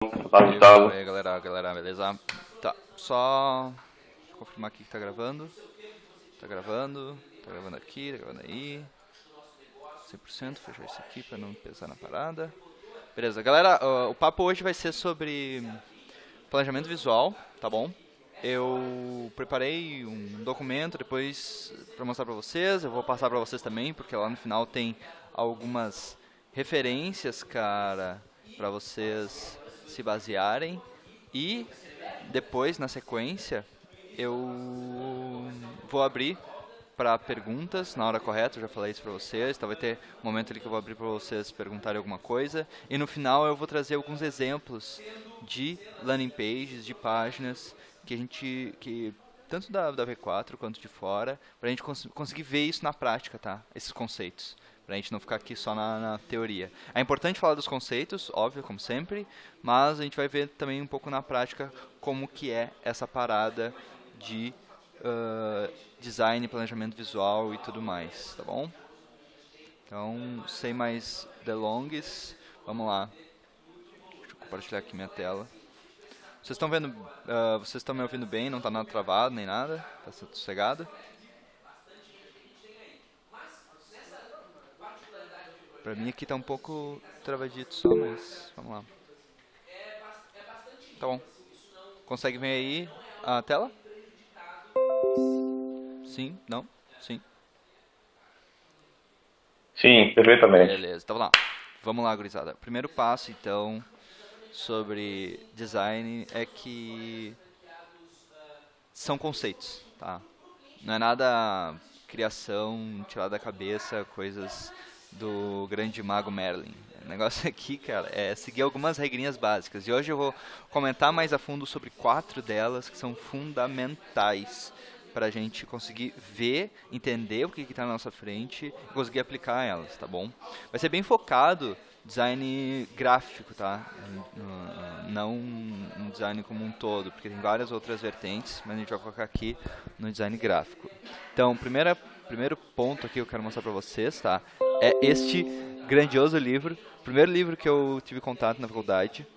Olá, Gustavo. E aí, galera, beleza? Tá, só confirmar aqui que tá gravando. Tá gravando aqui, tá gravando aí. 100%, fechar isso aqui pra não pesar na parada. Beleza, galera, o papo hoje vai ser sobre planejamento visual, tá bom? Eu preparei um documento depois pra mostrar pra vocês, eu vou passar pra vocês também, porque lá no final tem algumas referências, cara, pra vocês se basearem. E depois, na sequência, eu vou abrir para perguntas na hora correta, eu já falei isso para vocês, então vai ter um momento ali que eu vou abrir para vocês perguntarem alguma coisa, e no final eu vou trazer alguns exemplos de landing pages, de páginas, que a gente, que tanto da V4 quanto de fora, para a gente conseguir ver isso na prática, tá? Esses conceitos, para a gente não ficar aqui só na teoria. É importante falar dos conceitos, óbvio, como sempre, mas a gente vai ver também um pouco na prática como que é essa parada de design, planejamento visual e tudo mais, tá bom? Então, sem mais delongas, vamos lá. Deixa eu compartilhar aqui minha tela. Vocês estão vendo, vocês estão me ouvindo bem? Não está nada travado nem nada? Tá sossegado? Pra mim aqui tá um pouco travadito só, mas vamos lá. Tá bom. Consegue ver aí a tela? Sim? Não? Sim? Sim, perfeitamente. Beleza, então vamos lá, gurizada. Primeiro passo, então, sobre design é que são conceitos, tá? Não é nada criação, tirada da cabeça, coisas do grande mago Merlin. O negócio aqui, cara, é seguir algumas regrinhas básicas. E hoje eu vou comentar mais a fundo sobre 4 delas que são fundamentais para a gente conseguir ver, entender o que está na nossa frente e conseguir aplicar elas, tá bom? Vai ser bem focado design gráfico, tá? Não um design como um todo, porque tem várias outras vertentes, mas a gente vai focar aqui no design gráfico. Então, primeiro ponto aqui que eu quero mostrar para vocês, tá? É este grandioso livro, primeiro livro que eu tive contato na faculdade.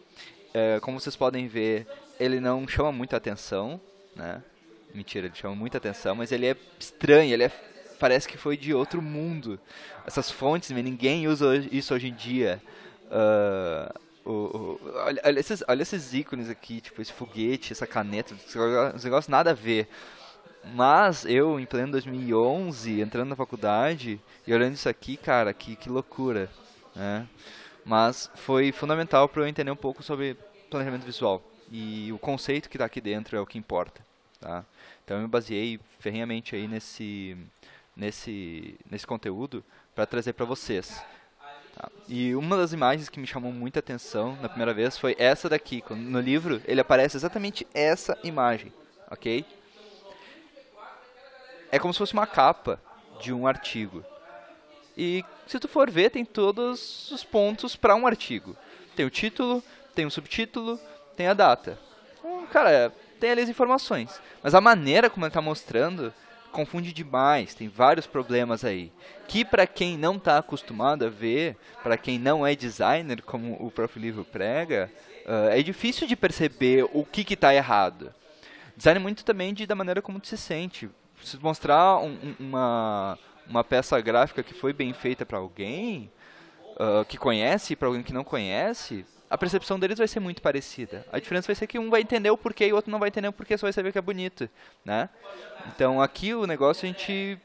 Como vocês podem ver, ele não chama muita atenção, né? Mentira, ele chama muita atenção, mas ele é estranho, parece que foi de outro mundo. Essas fontes, ninguém usa isso hoje em dia. Ah, olha esses ícones aqui, tipo esse foguete, essa caneta, os negócios nada a ver. Mas eu, em pleno 2011, entrando na faculdade e olhando isso aqui, cara, que loucura, né? Mas foi fundamental para eu entender um pouco sobre planejamento visual. E o conceito que está aqui dentro é o que importa, tá? Então eu me baseei ferrenhamente aí nesse conteúdo para trazer para vocês. Tá? E uma das imagens que me chamou muita atenção na primeira vez foi essa daqui. No livro ele aparece exatamente essa imagem, ok? É como se fosse uma capa de um artigo. E se tu for ver, tem todos os pontos para um artigo. Tem o título, tem o subtítulo, tem a data. Então, cara, tem ali as informações. Mas a maneira como ele está mostrando confunde demais, tem vários problemas aí. Que para quem não está acostumado a ver, para quem não é designer, como o próprio livro prega, é difícil de perceber o que está errado. Design é muito também da maneira como tu se sente. Se mostrar uma peça gráfica que foi bem feita para alguém que conhece e para alguém que não conhece, a percepção deles vai ser muito parecida. A diferença vai ser que um vai entender o porquê e o outro não vai entender o porquê, só vai saber que é bonito, né? Então aqui o negócio é a gente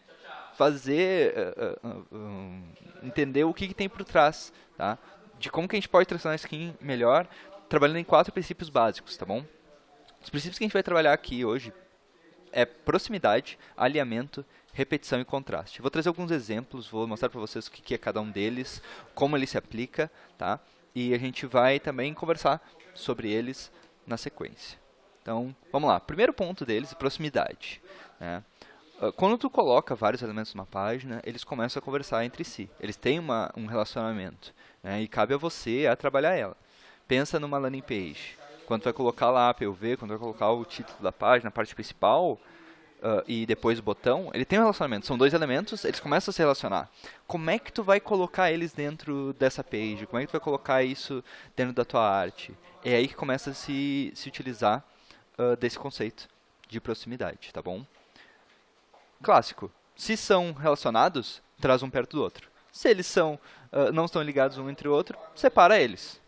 fazer entender o que tem por trás, tá? De como que a gente pode transformar a skin melhor, trabalhando em 4 princípios básicos, tá bom? Os princípios que a gente vai trabalhar aqui hoje é proximidade, alinhamento, repetição e contraste. Vou trazer alguns exemplos, vou mostrar para vocês o que é cada um deles, como ele se aplica, tá? E a gente vai também conversar sobre eles na sequência. Então, vamos lá. Primeiro ponto deles, proximidade, né? Quando tu coloca vários elementos numa página, eles começam a conversar entre si. Eles têm um relacionamento, né? E cabe a você a trabalhar ela. Pensa numa landing page. Quando tu vai colocar lá a POV, quando tu vai colocar o título da página, a parte principal, e depois o botão, ele tem um relacionamento. São dois elementos, eles começam a se relacionar. Como é que tu vai colocar eles dentro dessa page? Como é que tu vai colocar isso dentro da tua arte? É aí que começa a se utilizar desse conceito de proximidade, tá bom? Clássico. Se são relacionados, traz um perto do outro. Se eles não estão ligados um entre o outro, separa eles.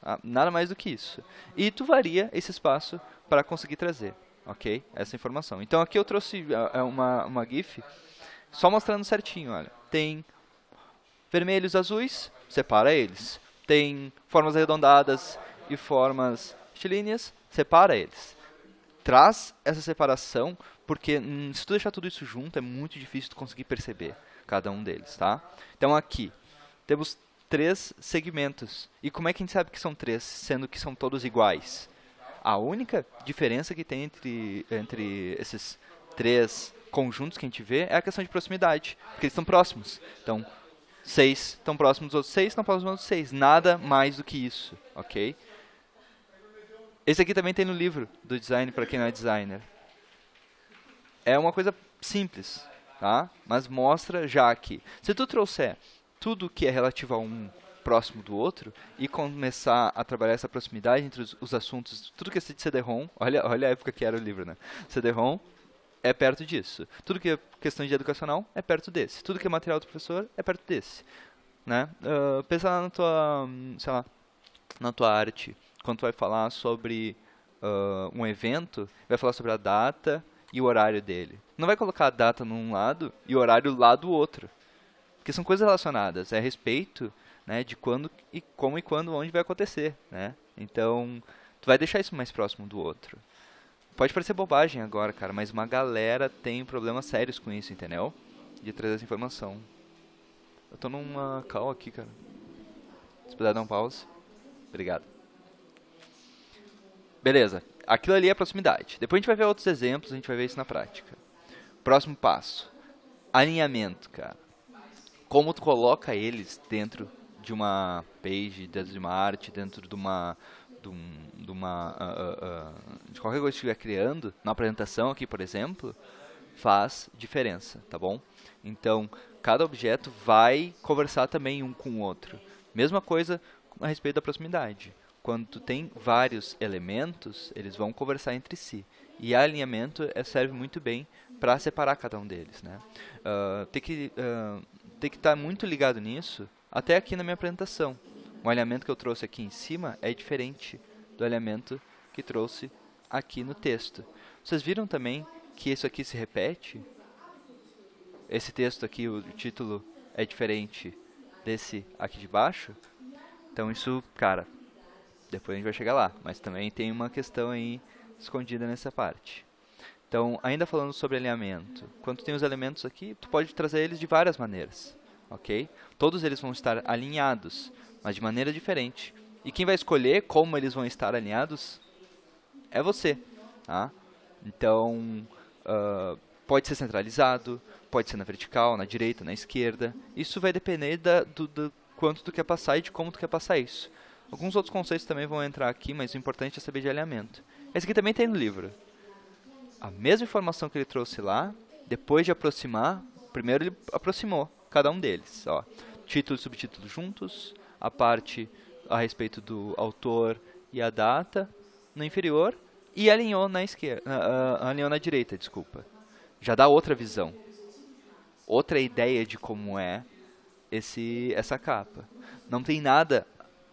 Tá? Nada mais do que isso. E tu varia esse espaço para conseguir trazer, ok? Essa informação. Então aqui eu trouxe uma GIF só mostrando certinho, olha. Tem vermelhos, azuis, separa eles. Tem formas arredondadas e formas retilíneas, separa eles. Traz essa separação, porque se tu deixar tudo isso junto, é muito difícil tu conseguir perceber cada um deles, tá? Então aqui, temos 3 segmentos. E como é que a gente sabe que são 3, sendo que são todos iguais? A única diferença que tem entre esses 3 conjuntos que a gente vê é a questão de proximidade, porque eles estão próximos. Então, 6 estão próximos dos outros 6, estão próximos dos outros 6. Nada mais do que isso, ok? Esse aqui também tem no livro do design, para quem não é designer. É uma coisa simples, tá? Mas mostra já que, se tu trouxer tudo que é relativo a um próximo do outro e começar a trabalhar essa proximidade entre os assuntos, tudo que é de CD-ROM, olha a época que era o livro, né? CD-ROM é perto disso. Tudo que é questão de educacional é perto desse. Tudo que é material do professor é perto desse, né? Pensa na tua, sei lá, na tua arte. Quando tu vai falar sobre um evento, vai falar sobre a data e o horário dele. Não vai colocar a data num lado e o horário lá do outro. Porque são coisas relacionadas. É a respeito, né, de quando e como e quando, onde vai acontecer, né? Então, tu vai deixar isso mais próximo do outro. Pode parecer bobagem agora, cara, mas uma galera tem problemas sérios com isso, entendeu? De trazer essa informação. Eu tô numa call aqui, cara. Se puder dar um pause. Obrigado. Beleza, aquilo ali é proximidade. Depois a gente vai ver outros exemplos, a gente vai ver isso na prática. Próximo passo, alinhamento, cara. Como tu coloca eles dentro de uma page, dentro de uma arte, dentro de de qualquer coisa que estiver criando, na apresentação aqui, por exemplo, faz diferença, tá bom? Então, cada objeto vai conversar também um com o outro. Mesma coisa a respeito da proximidade. Quando tu tem vários elementos, eles vão conversar entre si. E alinhamento serve muito bem para separar cada um deles, né? Tem que estar muito ligado nisso, até aqui na minha apresentação. O alinhamento que eu trouxe aqui em cima é diferente do alinhamento que trouxe aqui no texto. Vocês viram também que isso aqui se repete? Esse texto aqui, o título é diferente desse aqui de baixo? Então isso, cara, depois a gente vai chegar lá, mas também tem uma questão aí escondida nessa parte. Então, ainda falando sobre alinhamento, quando tu tem os elementos aqui, tu pode trazer eles de várias maneiras, ok? Todos eles vão estar alinhados, mas de maneira diferente. E quem vai escolher como eles vão estar alinhados é você, tá? Então, pode ser centralizado, pode ser na vertical, na direita, na esquerda. Isso vai depender do quanto tu quer passar e de como tu quer passar isso. Alguns outros conceitos também vão entrar aqui, mas o importante é saber de alinhamento. Esse aqui também tem no livro. A mesma informação que ele trouxe lá, depois de aproximar, primeiro ele aproximou cada um deles. Ó, título e subtítulo juntos, a parte a respeito do autor e a data no inferior, e alinhou na esquerda, alinhou na direita, desculpa. Já dá outra visão, outra ideia de como é essa capa. Não tem nada,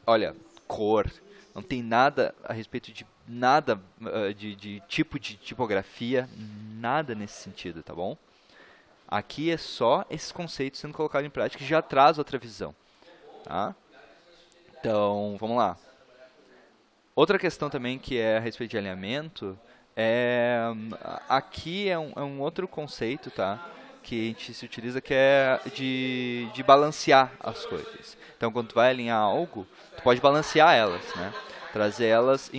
olha, cor, não tem nada a respeito de nada de tipo de tipografia, nada nesse sentido, tá bom? Aqui é só esses conceitos sendo colocados em prática que já traz outra visão, tá? Então, vamos lá. Outra questão também que é a respeito de alinhamento, aqui é um outro conceito, tá? Que a gente se utiliza, que é de balancear as coisas. Então, quando tu vai alinhar algo, tu pode balancear elas, né? Trazer elas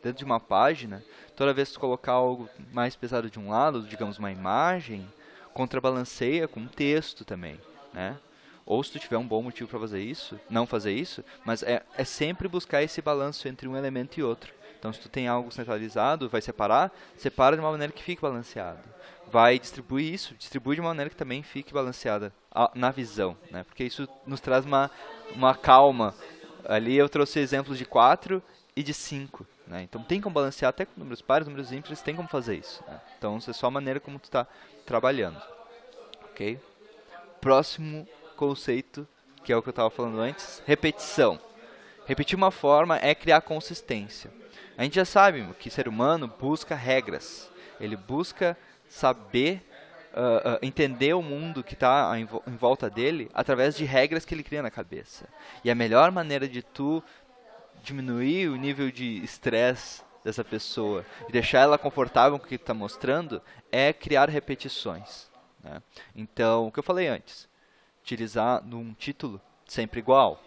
dentro de uma página. Toda vez que tu colocar algo mais pesado de um lado, digamos uma imagem, contrabalanceia com texto também, né? Ou se tu tiver um bom motivo para fazer isso, não fazer isso, mas é sempre buscar esse balanço entre um elemento e outro. Então, se tu tem algo centralizado, vai separar, separa de uma maneira que fique balanceado. Vai distribuir isso, distribui de uma maneira que também fique balanceada na visão, né? Porque isso nos traz uma calma. Ali eu trouxe exemplos de 4 e de 5. Né? Então tem como balancear até com números pares, números ímpares, tem como fazer isso. Né? Então é só a maneira como tu está trabalhando. Ok? Próximo conceito, que é o que eu estava falando antes, repetição. Repetir uma forma é criar consistência. A gente já sabe que o ser humano busca regras. Ele busca saber, entender o mundo que está em volta dele através de regras que ele cria na cabeça. E a melhor maneira de tu diminuir o nível de estresse dessa pessoa e deixar ela confortável com o que está mostrando é criar repetições. Né? Então, o que eu falei antes, utilizar num título sempre igual,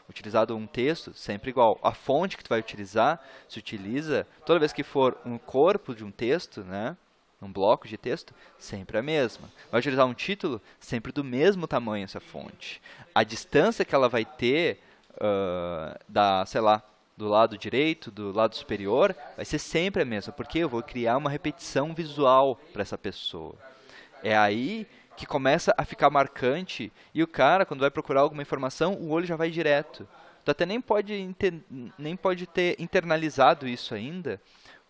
utilizado um texto sempre igual. A fonte que tu vai utilizar, se utiliza toda vez que for um corpo de um texto, né, um bloco de texto, sempre a mesma. Vai utilizar um título, sempre do mesmo tamanho essa fonte. A distância que ela vai ter sei lá, do lado direito, do lado superior, vai ser sempre a mesma, porque eu vou criar uma repetição visual para essa pessoa. É aí que começa a ficar marcante e o cara, quando vai procurar alguma informação, o olho já vai direto. Tu até nem pode ter internalizado isso ainda,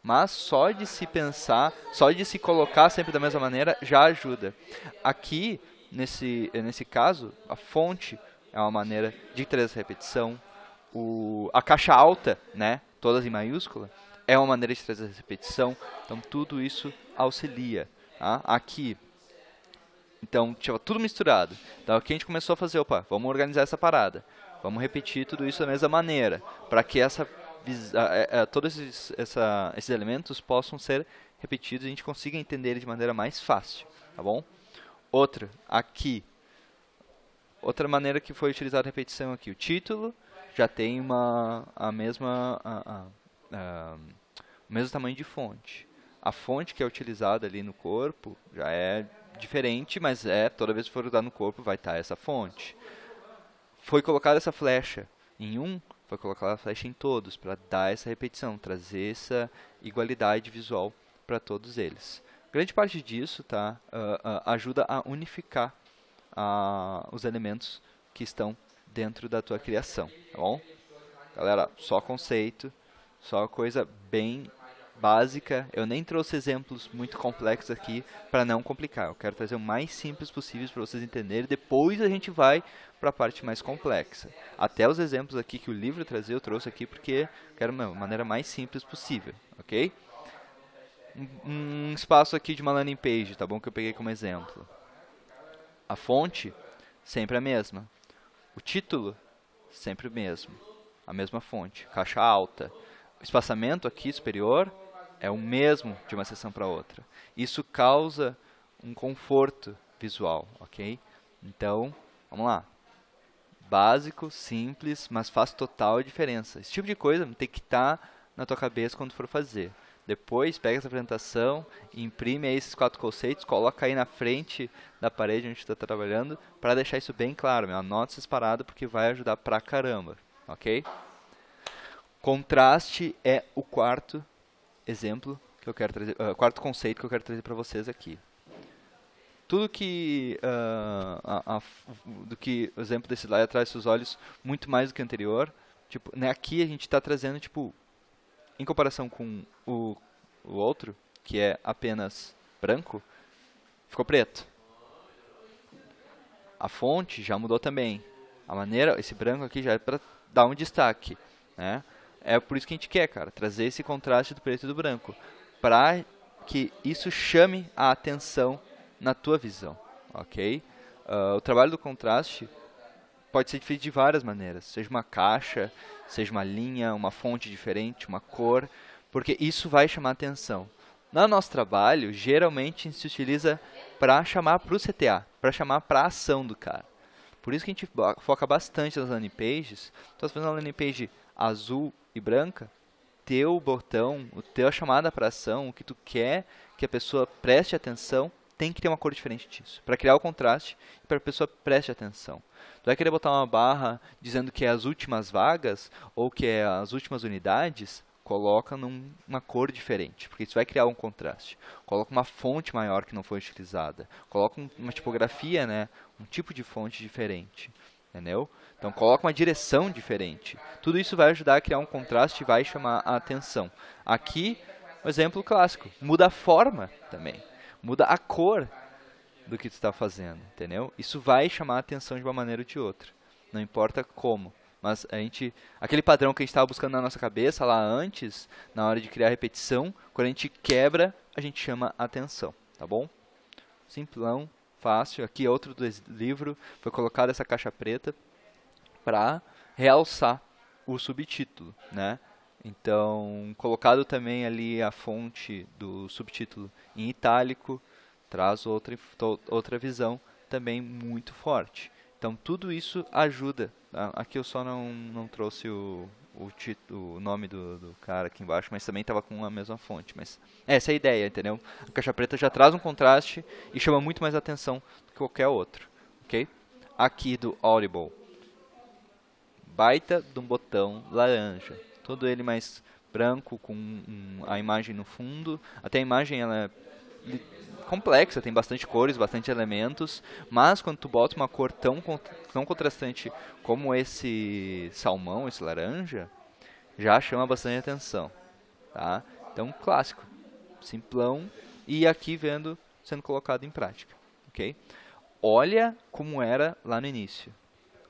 mas só de se pensar, só de se colocar sempre da mesma maneira, já ajuda. Aqui, nesse caso, a fonte é uma maneira de trazer essa repetição. A caixa alta, né, todas em maiúscula, é uma maneira de trazer essa repetição. Então, tudo isso auxilia. Tá? Aqui, então, tinha tudo misturado. Então, aqui a gente começou a fazer, vamos organizar essa parada. Vamos repetir tudo isso da mesma maneira, para que todos esses elementos possam ser repetidos e a gente consiga entender eles de maneira mais fácil. Tá bom? Outra maneira que foi utilizada a repetição aqui. O título já tem o mesmo tamanho de fonte. A fonte que é utilizada ali no corpo já é diferente, mas toda vez que for usar no corpo vai estar essa fonte. Foi colocada essa flecha em um, foi colocada a flecha em todos, para dar essa repetição, trazer essa igualdade visual para todos eles. Grande parte disso ajuda a unificar os elementos que estão dentro da tua criação, tá bom? Galera, só conceito, só coisa bem básica. Eu nem trouxe exemplos muito complexos aqui para não complicar. Eu quero trazer o mais simples possível para vocês entenderem. Depois a gente vai para a parte mais complexa. Até os exemplos aqui que o livro trazia, eu trouxe aqui porque eu quero uma maneira mais simples possível, ok? Um espaço aqui de uma landing page, tá bom? Que eu peguei como exemplo. A fonte, sempre a mesma. O título, sempre o mesmo. A mesma fonte, caixa alta. O espaçamento aqui superior é o mesmo de uma seção para outra. Isso causa um conforto visual, ok? Então, vamos lá. Básico, simples, mas faz total diferença. Esse tipo de coisa tem que estar na tua cabeça quando for fazer. Depois, pega essa apresentação, imprime aí esses 4 conceitos, coloca aí na frente da parede onde tu está trabalhando, para deixar isso bem claro. Anota essas paradas porque vai ajudar pra caramba, ok? Contraste é o quarto exemplo que eu quero trazer, quarto conceito que eu quero trazer para vocês aqui. Tudo que do que o exemplo desse slide traz seus olhos muito mais do que o anterior. Tipo, né, aqui a gente está trazendo, tipo, em comparação com o outro, que é apenas branco, ficou preto. A fonte já mudou também. A maneira, esse branco aqui já é para dar um destaque, né? É por isso que a gente quer, cara, trazer esse contraste do preto e do branco, para que isso chame a atenção na tua visão, ok? O trabalho do contraste pode ser feito de várias maneiras, seja uma caixa, seja uma linha, uma fonte diferente, uma cor, porque isso vai chamar a atenção. No nosso trabalho, geralmente a gente se utiliza para chamar para o CTA, para chamar para a ação do cara. Por isso que a gente foca bastante nas landing pages. Então, se fazendo uma landing page azul e branca, teu botão, a tua chamada para ação, o que tu quer que a pessoa preste atenção, tem que ter uma cor diferente disso, para criar o contraste e para a pessoa preste atenção. Tu vai querer botar uma barra dizendo que é as últimas vagas ou que é as últimas unidades, coloca numa cor diferente, porque isso vai criar um contraste. Coloca uma fonte maior que não foi utilizada. Coloca uma tipografia, né, um tipo de fonte diferente. Entendeu? Então coloca uma direção diferente. Tudo isso vai ajudar a criar um contraste e vai chamar a atenção. Aqui, um exemplo clássico. Muda a forma também. Muda a cor do que tu está fazendo. Entendeu? Isso vai chamar a atenção de uma maneira ou de outra. Não importa como. Mas aquele padrão que a gente estava buscando na nossa cabeça lá antes, na hora de criar a repetição, quando a gente quebra, a gente chama a atenção. Tá bom? Simplão. Fácil. Aqui outro do livro, foi colocado essa caixa preta para realçar o subtítulo, né? Então, colocado também ali a fonte do subtítulo em itálico, traz outra visão também muito forte. Então, tudo isso ajuda. Tá? Aqui eu só não trouxe o nome do cara aqui embaixo, mas também estava com a mesma fonte. Mas essa é a ideia, entendeu? A caixa preta já traz um contraste e chama muito mais atenção do que qualquer outro, ok? Aqui do Audible, baita de um botão laranja, todo ele mais branco com a imagem no fundo. Até a imagem ela é complexa, tem bastante cores, bastante elementos, mas quando tu bota uma cor tão contrastante como esse salmão, esse laranja, já chama bastante atenção, tá? Então, clássico, simplão, e aqui sendo colocado em prática, ok? Olha como era lá no início,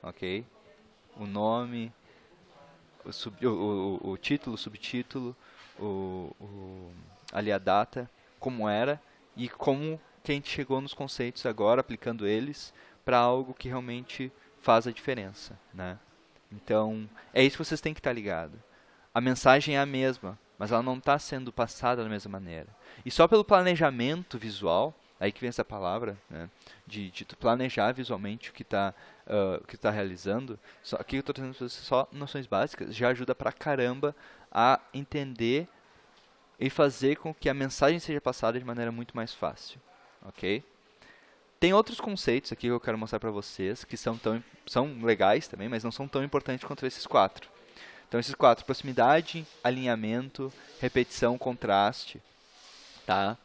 ok? O nome, o título, o subtítulo, ali a data, como era, e como que a gente chegou nos conceitos agora, aplicando eles para algo que realmente faz a diferença, né? Então, é isso que vocês têm que estar ligado. A mensagem é a mesma, mas ela não está sendo passada da mesma maneira. E só pelo planejamento visual, aí que vem essa palavra, né, de tu planejar visualmente o que tá realizando, aqui eu estou trazendo para vocês só noções básicas, já ajuda pra caramba a entender e fazer com que a mensagem seja passada de maneira muito mais fácil, ok? Tem outros conceitos aqui que eu quero mostrar para vocês, que são legais também, mas não são tão importantes quanto esses 4. Então, esses 4, proximidade, alinhamento, repetição, contraste, tá?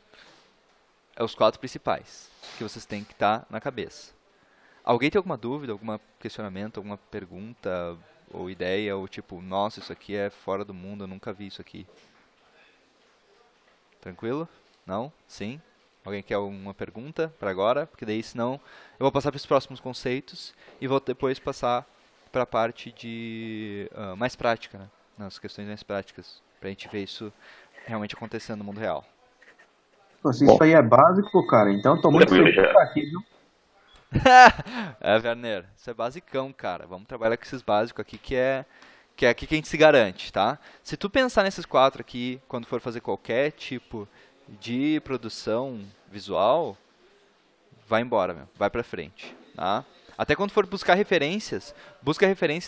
É os 4 principais, que vocês têm que estar na cabeça. Alguém tem alguma dúvida, algum questionamento, alguma pergunta ou ideia, ou tipo, nossa, isso aqui é fora do mundo, eu nunca vi isso aqui. Tranquilo? Não? Sim? Alguém quer alguma pergunta para agora? Porque daí, senão, eu vou passar para os próximos conceitos e vou depois passar para a parte de mais prática, né? Nas questões mais práticas, para a gente ver isso realmente acontecendo no mundo real. Se isso aí é básico, cara, então eu tô muito feliz de estar aqui, viu? Werner, isso é basicão, cara. Vamos trabalhar com esses básicos aqui, que é aqui que a gente se garante, tá? Se tu pensar nesses 4 aqui, quando for fazer qualquer tipo de produção visual, vai embora, meu. Vai pra frente, tá? Até quando for busca referências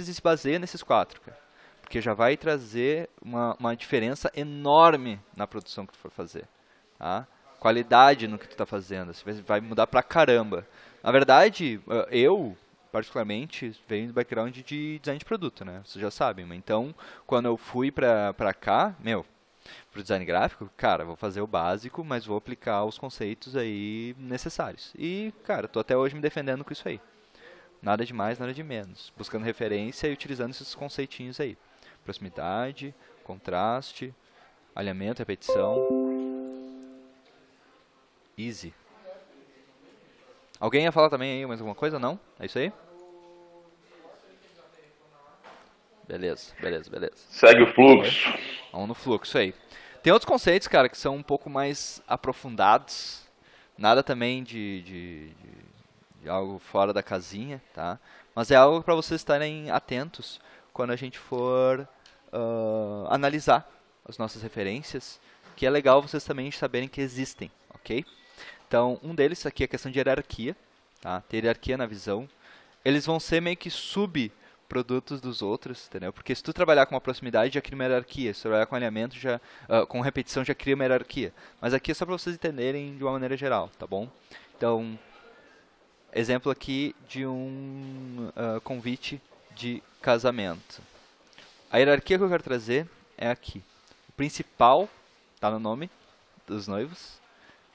e se baseia nesses 4, cara. Porque já vai trazer uma diferença enorme na produção que tu for fazer, tá? Qualidade no que tu tá fazendo, vai mudar pra caramba. Na verdade, eu, particularmente, venho do background de design de produto, né? Vocês já sabem. Então, quando eu fui pra cá, pro design gráfico, cara, vou fazer o básico, mas vou aplicar os conceitos aí necessários. E, cara, tô até hoje me defendendo com isso aí. Nada de mais, nada de menos. Buscando referência e utilizando esses conceitinhos aí. Proximidade, contraste, alinhamento, repetição. Easy. Alguém ia falar também aí mais alguma coisa? Não? É isso aí? Beleza. Segue o fluxo. Vamos no fluxo aí. Tem outros conceitos, cara, que são um pouco mais aprofundados. Nada também de algo fora da casinha, tá? Mas é algo para vocês estarem atentos quando a gente for analisar as nossas referências, que é legal vocês também saberem que existem, ok? Então, um deles aqui é a questão de hierarquia, tá? Ter hierarquia na visão. Eles vão ser meio que subprodutos dos outros, entendeu? Porque se tu trabalhar com uma proximidade, já cria uma hierarquia. Se tu trabalhar com alinhamento, com repetição, já cria uma hierarquia. Mas aqui é só para vocês entenderem de uma maneira geral, tá bom? Então, exemplo aqui de um convite de casamento. A hierarquia que eu quero trazer é aqui. principal está no nome dos noivos.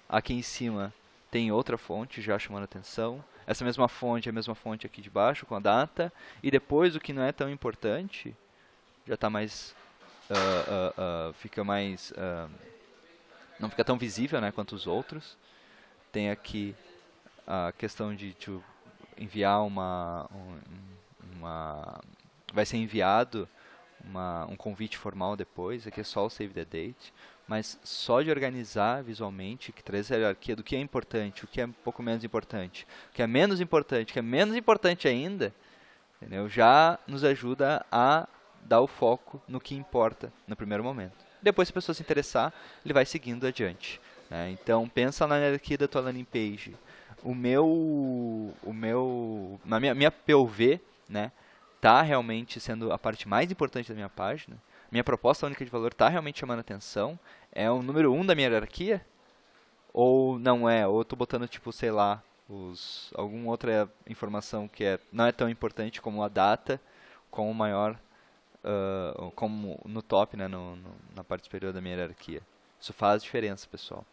Aqui em cima tem outra fonte já chamando atenção. Essa mesma fonte é a mesma fonte aqui de baixo com a data. E depois o que não é tão importante, já está mais... fica mais... não fica tão visível, né, quanto os outros. Tem aqui a questão de enviar vai ser enviado um convite formal depois. Aqui é só o Save the Date. Mas só de organizar visualmente, que traz a hierarquia do que é importante, o que é um pouco menos importante, o que é menos importante, o que é menos importante ainda, entendeu? Já nos ajuda a dar o foco no que importa no primeiro momento. Depois, se a pessoa se interessar, ele vai seguindo adiante, né? Então, pensa na hierarquia da tua landing page. Na minha POV, né, tá realmente sendo a parte mais importante da minha página. Minha proposta única de valor está realmente chamando atenção. É o número 1 da minha hierarquia? Ou não é? Ou eu estou botando, tipo, sei lá, alguma outra informação que não é tão importante como a data, como maior, como no top, né, na parte superior da minha hierarquia. Isso faz diferença, pessoal.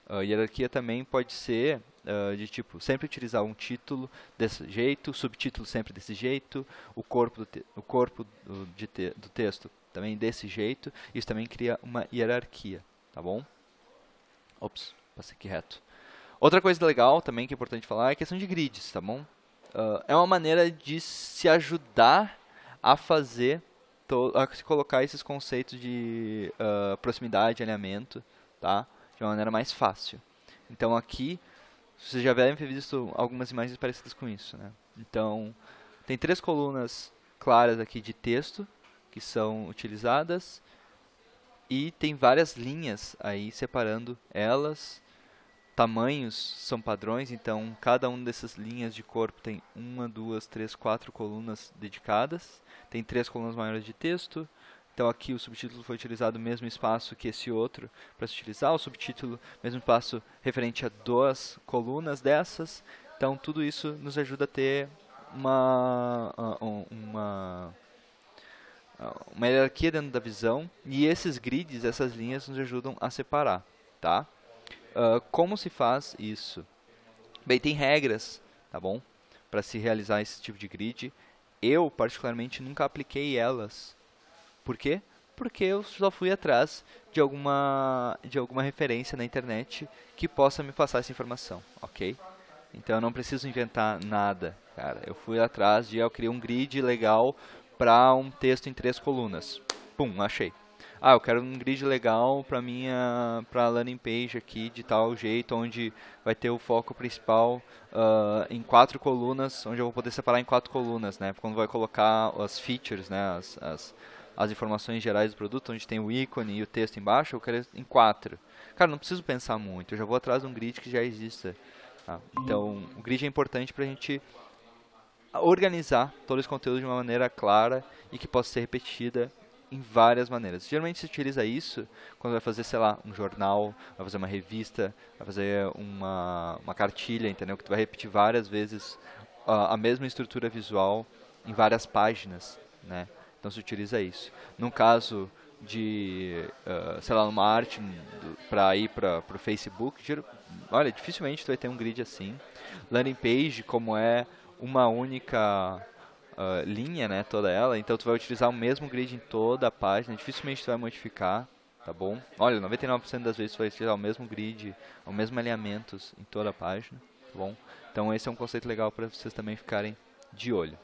Hierarquia também pode ser de tipo, sempre utilizar um título desse jeito, subtítulo sempre desse jeito, o corpo do texto também desse jeito. Isso também cria uma hierarquia, tá bom? Ops, passei aqui reto. Outra coisa legal também que é importante falar é a questão de grids, tá bom? É uma maneira de se ajudar a fazer, a se colocar esses conceitos de proximidade, alinhamento, tá? De uma maneira mais fácil. Então aqui, vocês já devem ter visto algumas imagens parecidas com isso, né? Então, tem 3 colunas claras aqui de texto que são utilizadas e tem várias linhas aí separando elas. Tamanhos são padrões, então cada uma dessas linhas de corpo tem 1, 2, 3, 4 colunas dedicadas. Tem 3 colunas maiores de texto. Então aqui o subtítulo foi utilizado o mesmo espaço que esse outro para se utilizar. O subtítulo, mesmo espaço referente a 2 colunas dessas. Então tudo isso nos ajuda a ter uma hierarquia dentro da visão. E esses grids, essas linhas, nos ajudam a separar, tá? Como se faz isso? Bem, tem regras, tá bom? Para se realizar esse tipo de grid. Eu, particularmente, nunca apliquei elas. Por quê? Porque eu só fui atrás de alguma referência na internet que possa me passar essa informação, ok? Então eu não preciso inventar nada, cara. Eu fui atrás eu criei um grid legal para um texto em 3 colunas. Pum, achei. Eu quero um grid legal para landing page aqui de tal jeito, onde vai ter o foco principal em 4 colunas, onde eu vou poder separar em 4 colunas, né? Quando vai colocar as features, né? As informações gerais do produto, onde tem o ícone e o texto embaixo, eu quero em 4. Cara, não preciso pensar muito, eu já vou atrás de um grid que já exista. Tá? Então, o grid é importante para a gente organizar todo esse conteúdo de uma maneira clara e que possa ser repetida em várias maneiras. Geralmente se utiliza isso quando vai fazer, sei lá, um jornal, vai fazer uma revista, vai fazer uma cartilha, entendeu? Que tu vai repetir várias vezes a mesma estrutura visual em várias páginas, né? Então se utiliza isso. No caso de, sei lá, uma arte para ir para o Facebook, olha, dificilmente tu vai ter um grid assim. Landing page, como é uma única linha, né, toda ela, então tu vai utilizar o mesmo grid em toda a página, dificilmente tu vai modificar, tá bom? Olha, 99% das vezes tu vai utilizar o mesmo grid, o mesmo alinhamentos em toda a página, tá bom? Então esse é um conceito legal para vocês também ficarem de olho.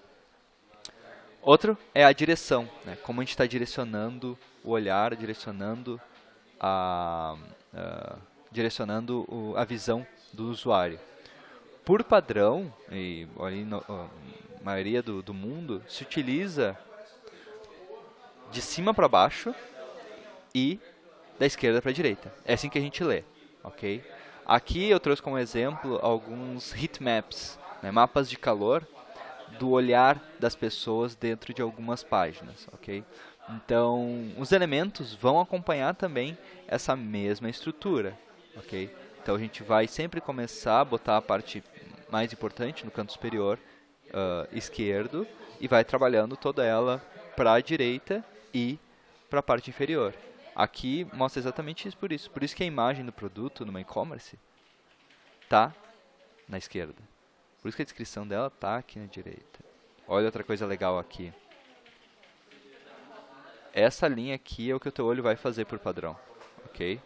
Outro é a direção, né? Como a gente está direcionando o olhar, direcionando a visão do usuário. Por padrão, e ali na maioria do mundo, se utiliza de cima para baixo e da esquerda para a direita. É assim que a gente lê, ok? Aqui eu trouxe como exemplo alguns heatmaps, né? Mapas de calor do olhar das pessoas dentro de algumas páginas, ok? Então, os elementos vão acompanhar também essa mesma estrutura, ok? Então, a gente vai sempre começar a botar a parte mais importante no canto superior esquerdo e vai trabalhando toda ela para a direita e para a parte inferior. Aqui mostra exatamente isso. Por isso que a imagem do produto no e-commerce tá na esquerda. Por isso que a descrição dela tá aqui na direita. Olha outra coisa legal aqui. Essa linha aqui é o que o teu olho vai fazer por padrão, ok?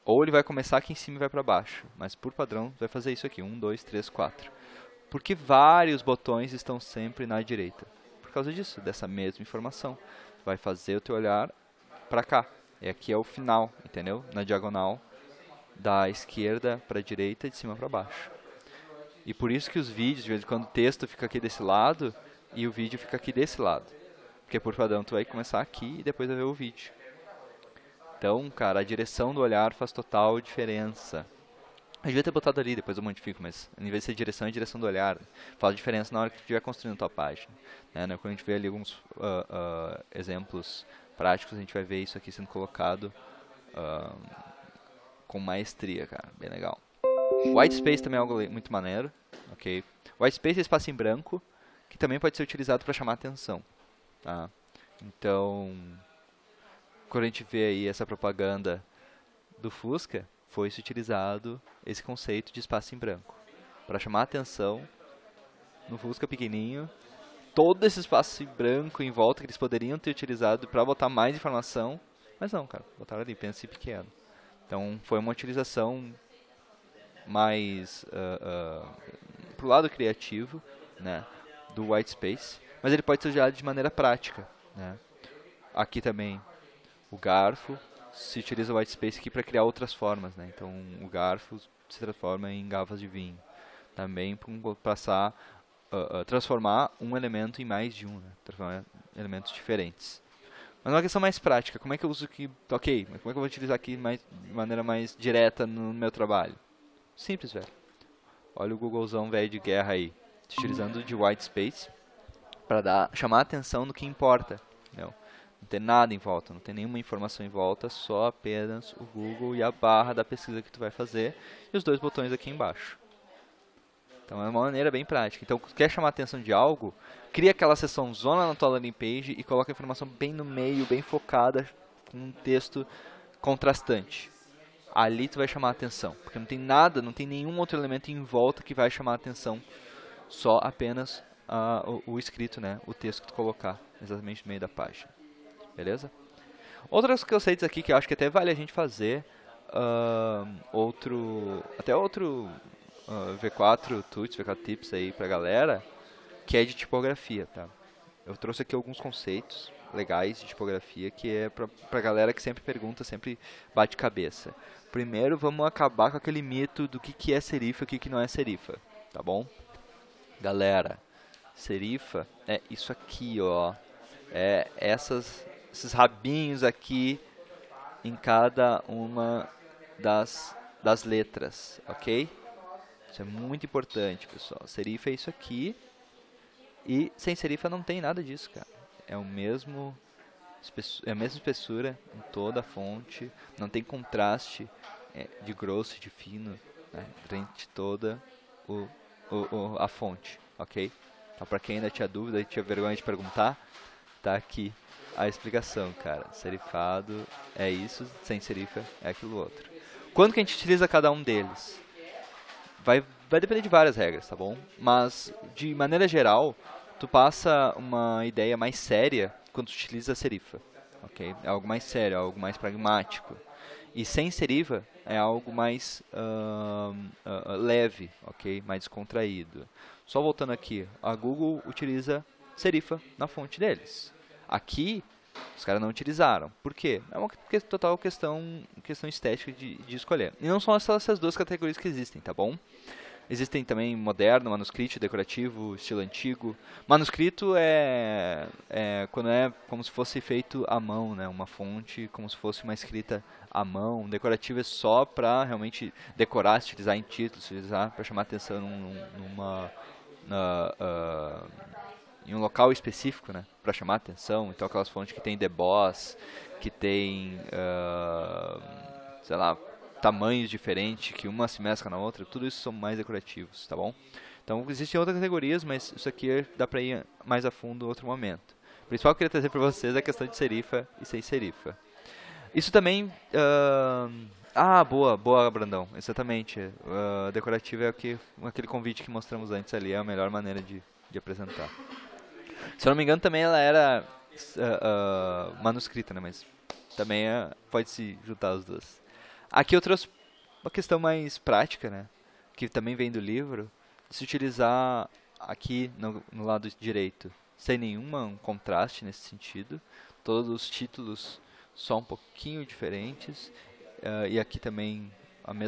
Ou ele vai começar aqui em cima e vai para baixo, mas por padrão vai fazer isso aqui, 1, 2, 3, 4. Porque vários botões estão sempre na direita. Por causa disso, dessa mesma informação. Vai fazer o teu olhar para cá. E aqui é o final, entendeu? Na diagonal, da esquerda para a direita e de cima para baixo. E por isso que os vídeos, de vez em quando o texto fica aqui desse lado e o vídeo fica aqui desse lado. Porque por padrão tu vai começar aqui e depois vai ver o vídeo. Então, cara, a direção do olhar faz total diferença. Eu devia ter botado ali, depois eu modifico, mas em vez de ser direção, é direção do olhar. Faz diferença na hora que tu estiver construindo a tua página. Né? Quando a gente vê ali alguns exemplos práticos, a gente vai ver isso aqui sendo colocado com maestria, cara. Bem legal. White Space também é algo muito maneiro. Okay? White Space é espaço em branco, que também pode ser utilizado para chamar atenção. Tá? Então, quando a gente vê aí essa propaganda do Fusca, foi-se utilizado esse conceito de espaço em branco para chamar atenção no Fusca pequenininho. Todo esse espaço em branco em volta que eles poderiam ter utilizado para botar mais informação, mas não, cara, botaram ali, pensa em pequeno. Então, foi uma utilização mais pro lado criativo, né, do white space, mas ele pode ser usado de maneira prática, né? Aqui também o garfo se utiliza o white space aqui para criar outras formas, né? Então o garfo se transforma em garrafas de vinho, também para transformar um elemento em mais de um, né? Transformar elementos diferentes. Mas uma questão mais prática, como é que eu uso aqui, ok, mas como é que eu vou utilizar aqui de maneira mais direta no meu trabalho? Simples, velho. Olha o Googlezão velho de guerra aí, utilizando de white space para chamar a atenção no que importa. Não tem nada em volta, não tem nenhuma informação em volta, só apenas o Google e a barra da pesquisa que tu vai fazer e os dois botões aqui embaixo. Então é uma maneira bem prática. Então, quer chamar a atenção de algo, cria aquela seção zona na tua landing page e coloca a informação bem no meio, bem focada, com um texto contrastante. Ali tu vai chamar a atenção, porque não tem nada, não tem nenhum outro elemento em volta que vai chamar a atenção, só apenas o escrito, né? O texto que tu colocar exatamente no meio da página. Beleza? Outros conceitos aqui que eu acho que até vale a gente fazer outro V4 Tuts, V4 Tips aí pra galera, que é de tipografia, tá? Eu trouxe aqui alguns conceitos legais de tipografia que é pra galera que sempre pergunta, sempre bate cabeça. Primeiro vamos acabar com aquele mito do que é serifa e o que não é serifa, tá bom? Galera, serifa é isso aqui, ó. É esses rabinhos aqui em cada uma das letras, ok? Isso é muito importante, pessoal. Serifa é isso aqui e sem serifa não tem nada disso, cara. É a mesma espessura em toda a fonte, não tem contraste de grosso e de fino, né, durante toda a fonte, ok? Então, para quem ainda tinha dúvida e tinha vergonha de perguntar, tá aqui a explicação, cara. Serifado é isso, sem serifa é aquilo outro. Quando que a gente utiliza cada um deles? Vai depender de várias regras, tá bom? Mas, de maneira geral, tu passa uma ideia mais séria quando tu utiliza a serifa, ok? É algo mais sério, é algo mais pragmático. E sem serifa é algo mais leve, ok? Mais descontraído. Só voltando aqui, a Google utiliza serifa na fonte deles. Aqui, os caras não utilizaram. Por quê? É uma total questão estética de escolher. E não são só essas duas categorias que existem, tá bom? Existem também moderno, manuscrito, decorativo, estilo antigo. Manuscrito é quando é como se fosse feito à mão, né? Uma fonte como se fosse uma escrita à mão. Decorativo é só para realmente decorar, se utilizar em títulos, se utilizar para chamar atenção em um local específico, né? Para chamar atenção. Então aquelas fontes que tem deboss, que tem, sei lá, tamanhos diferentes, que uma se mescla na outra, tudo isso são mais decorativos, tá bom? Então existem outras categorias, mas isso aqui dá pra ir mais a fundo em outro momento. O principal que eu queria trazer pra vocês é a questão de serifa e sem serifa. Isso também... boa, Brandão. Exatamente. Decorativo é aquele convite que mostramos antes ali, é a melhor maneira de apresentar. Se eu não me engano, também ela era manuscrita, né? Mas também pode se juntar as duas. Aqui eu trouxe uma questão mais prática, né? Que também vem do livro, de se utilizar aqui no lado direito, sem nenhum contraste nesse sentido. Todos os títulos só um pouquinho diferentes. E aqui também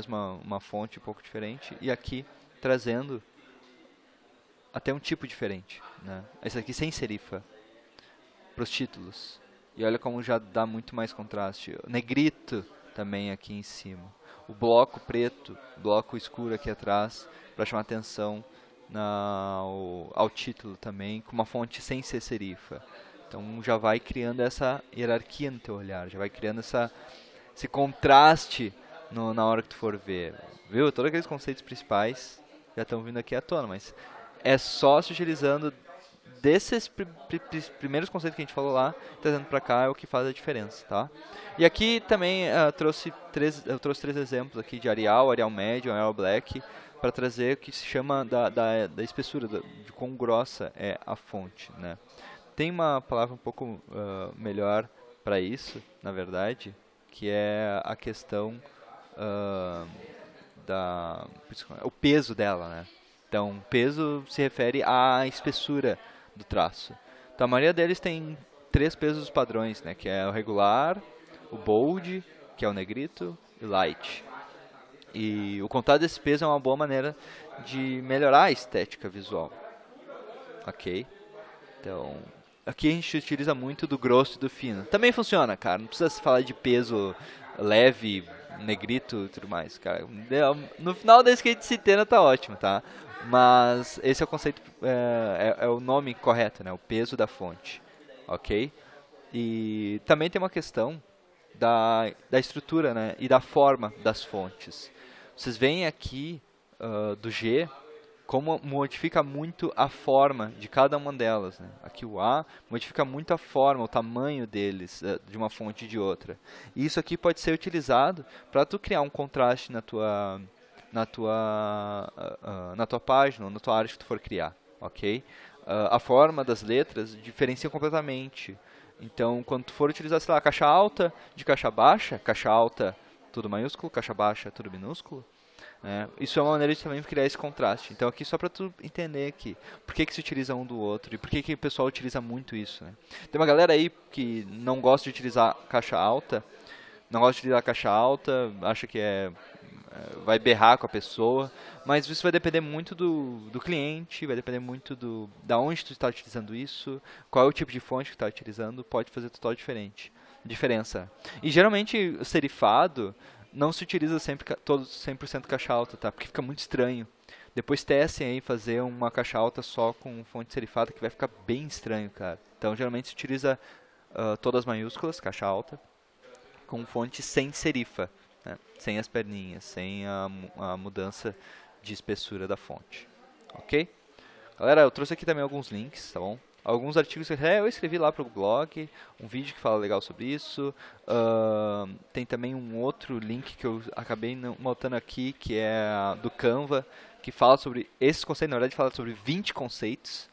uma fonte um pouco diferente. E aqui trazendo até um tipo diferente, né? Esse aqui sem serifa para os títulos. E olha como já dá muito mais contraste. O negrito também aqui em cima. O bloco preto, bloco escuro aqui atrás, para chamar atenção ao título também, com uma fonte sem ser serifa. Então já vai criando essa hierarquia no teu olhar, já vai criando esse contraste na hora que tu for ver. Viu? Todos aqueles conceitos principais já estão vindo aqui à tona, mas é só se utilizando desses primeiros conceitos que a gente falou lá, trazendo para cá é o que faz a diferença, tá? E aqui também eu trouxe três exemplos aqui de Arial médio, Arial Black, para trazer o que se chama da espessura, de quão grossa é a fonte, né? Tem uma palavra um pouco melhor para isso, na verdade, que é a questão o peso dela, né? Então, peso se refere à espessura do traço. Então, a maioria deles tem 3 pesos padrões, né? Que é o regular, o bold, que é o negrito, e o light. E o contato desse peso é uma boa maneira de melhorar a estética visual. Ok? Então, aqui a gente utiliza muito do grosso e do fino. Também funciona, cara. Não precisa se falar de peso leve, negrito e tudo mais, cara. No final da skate citena tá ótimo, tá? Mas esse é o conceito, é o nome correto, né? O peso da fonte, ok? E também tem uma questão da estrutura, né? E da forma das fontes. Vocês veem aqui do G como modifica muito a forma de cada uma delas, né? Aqui o A modifica muito a forma, o tamanho deles, de uma fonte e de outra. E isso aqui pode ser utilizado para tu criar um contraste na tua página, ou na tua área que tu for criar, ok? A forma das letras diferencia completamente. Então, quando tu for utilizar, sei lá, caixa alta de caixa alta tudo maiúsculo, caixa baixa tudo minúsculo, isso é uma maneira de também criar esse contraste. Então aqui só para tu entender aqui por que se utiliza um do outro e por que o pessoal utiliza muito isso, né? Tem uma galera aí que não gosta de utilizar caixa alta, acha que vai berrar com a pessoa, mas isso vai depender muito do cliente, vai depender muito da onde tu está utilizando isso, qual é o tipo de fonte que tu está utilizando, pode fazer total diferença. E geralmente o serifado não se utiliza sempre todo 100% caixa alta, tá? Porque fica muito estranho. Depois testem aí fazer uma caixa alta só com fonte serifada, que vai ficar bem estranho, cara. Então geralmente se utiliza todas maiúsculas, caixa alta, com fonte sem serifa, né? Sem as perninhas, sem a mudança de espessura da fonte. Ok? Galera, eu trouxe aqui também alguns links, tá bom? Alguns artigos que eu escrevi lá para o blog, um vídeo que fala legal sobre isso. Tem também um outro link que eu acabei notando aqui, que é do Canva, que fala sobre esses conceitos. Na verdade, fala sobre 20 conceitos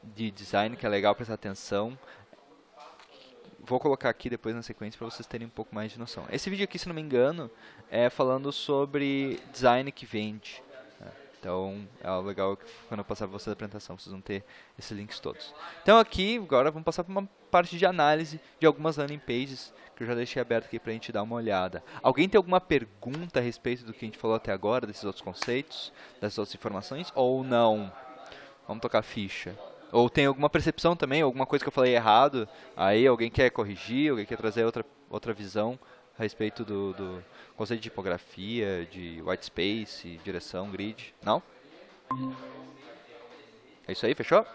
de design, que é legal prestar atenção. Vou colocar aqui depois na sequência para vocês terem um pouco mais de noção. Esse vídeo aqui, se não me engano, é falando sobre design que vende. Então, é legal que quando eu passar para vocês a apresentação, vocês vão ter esses links todos. Então aqui, agora vamos passar para uma parte de análise de algumas landing pages, que eu já deixei aberto aqui para a gente dar uma olhada. Alguém tem alguma pergunta a respeito do que a gente falou até agora, desses outros conceitos, dessas outras informações, ou não? Vamos tocar ficha. Ou tem alguma percepção também, alguma coisa que eu falei errado, aí alguém quer corrigir, alguém quer trazer outra visão a respeito do conceito de tipografia, de white space, direção, grid. Não? É isso aí, fechou?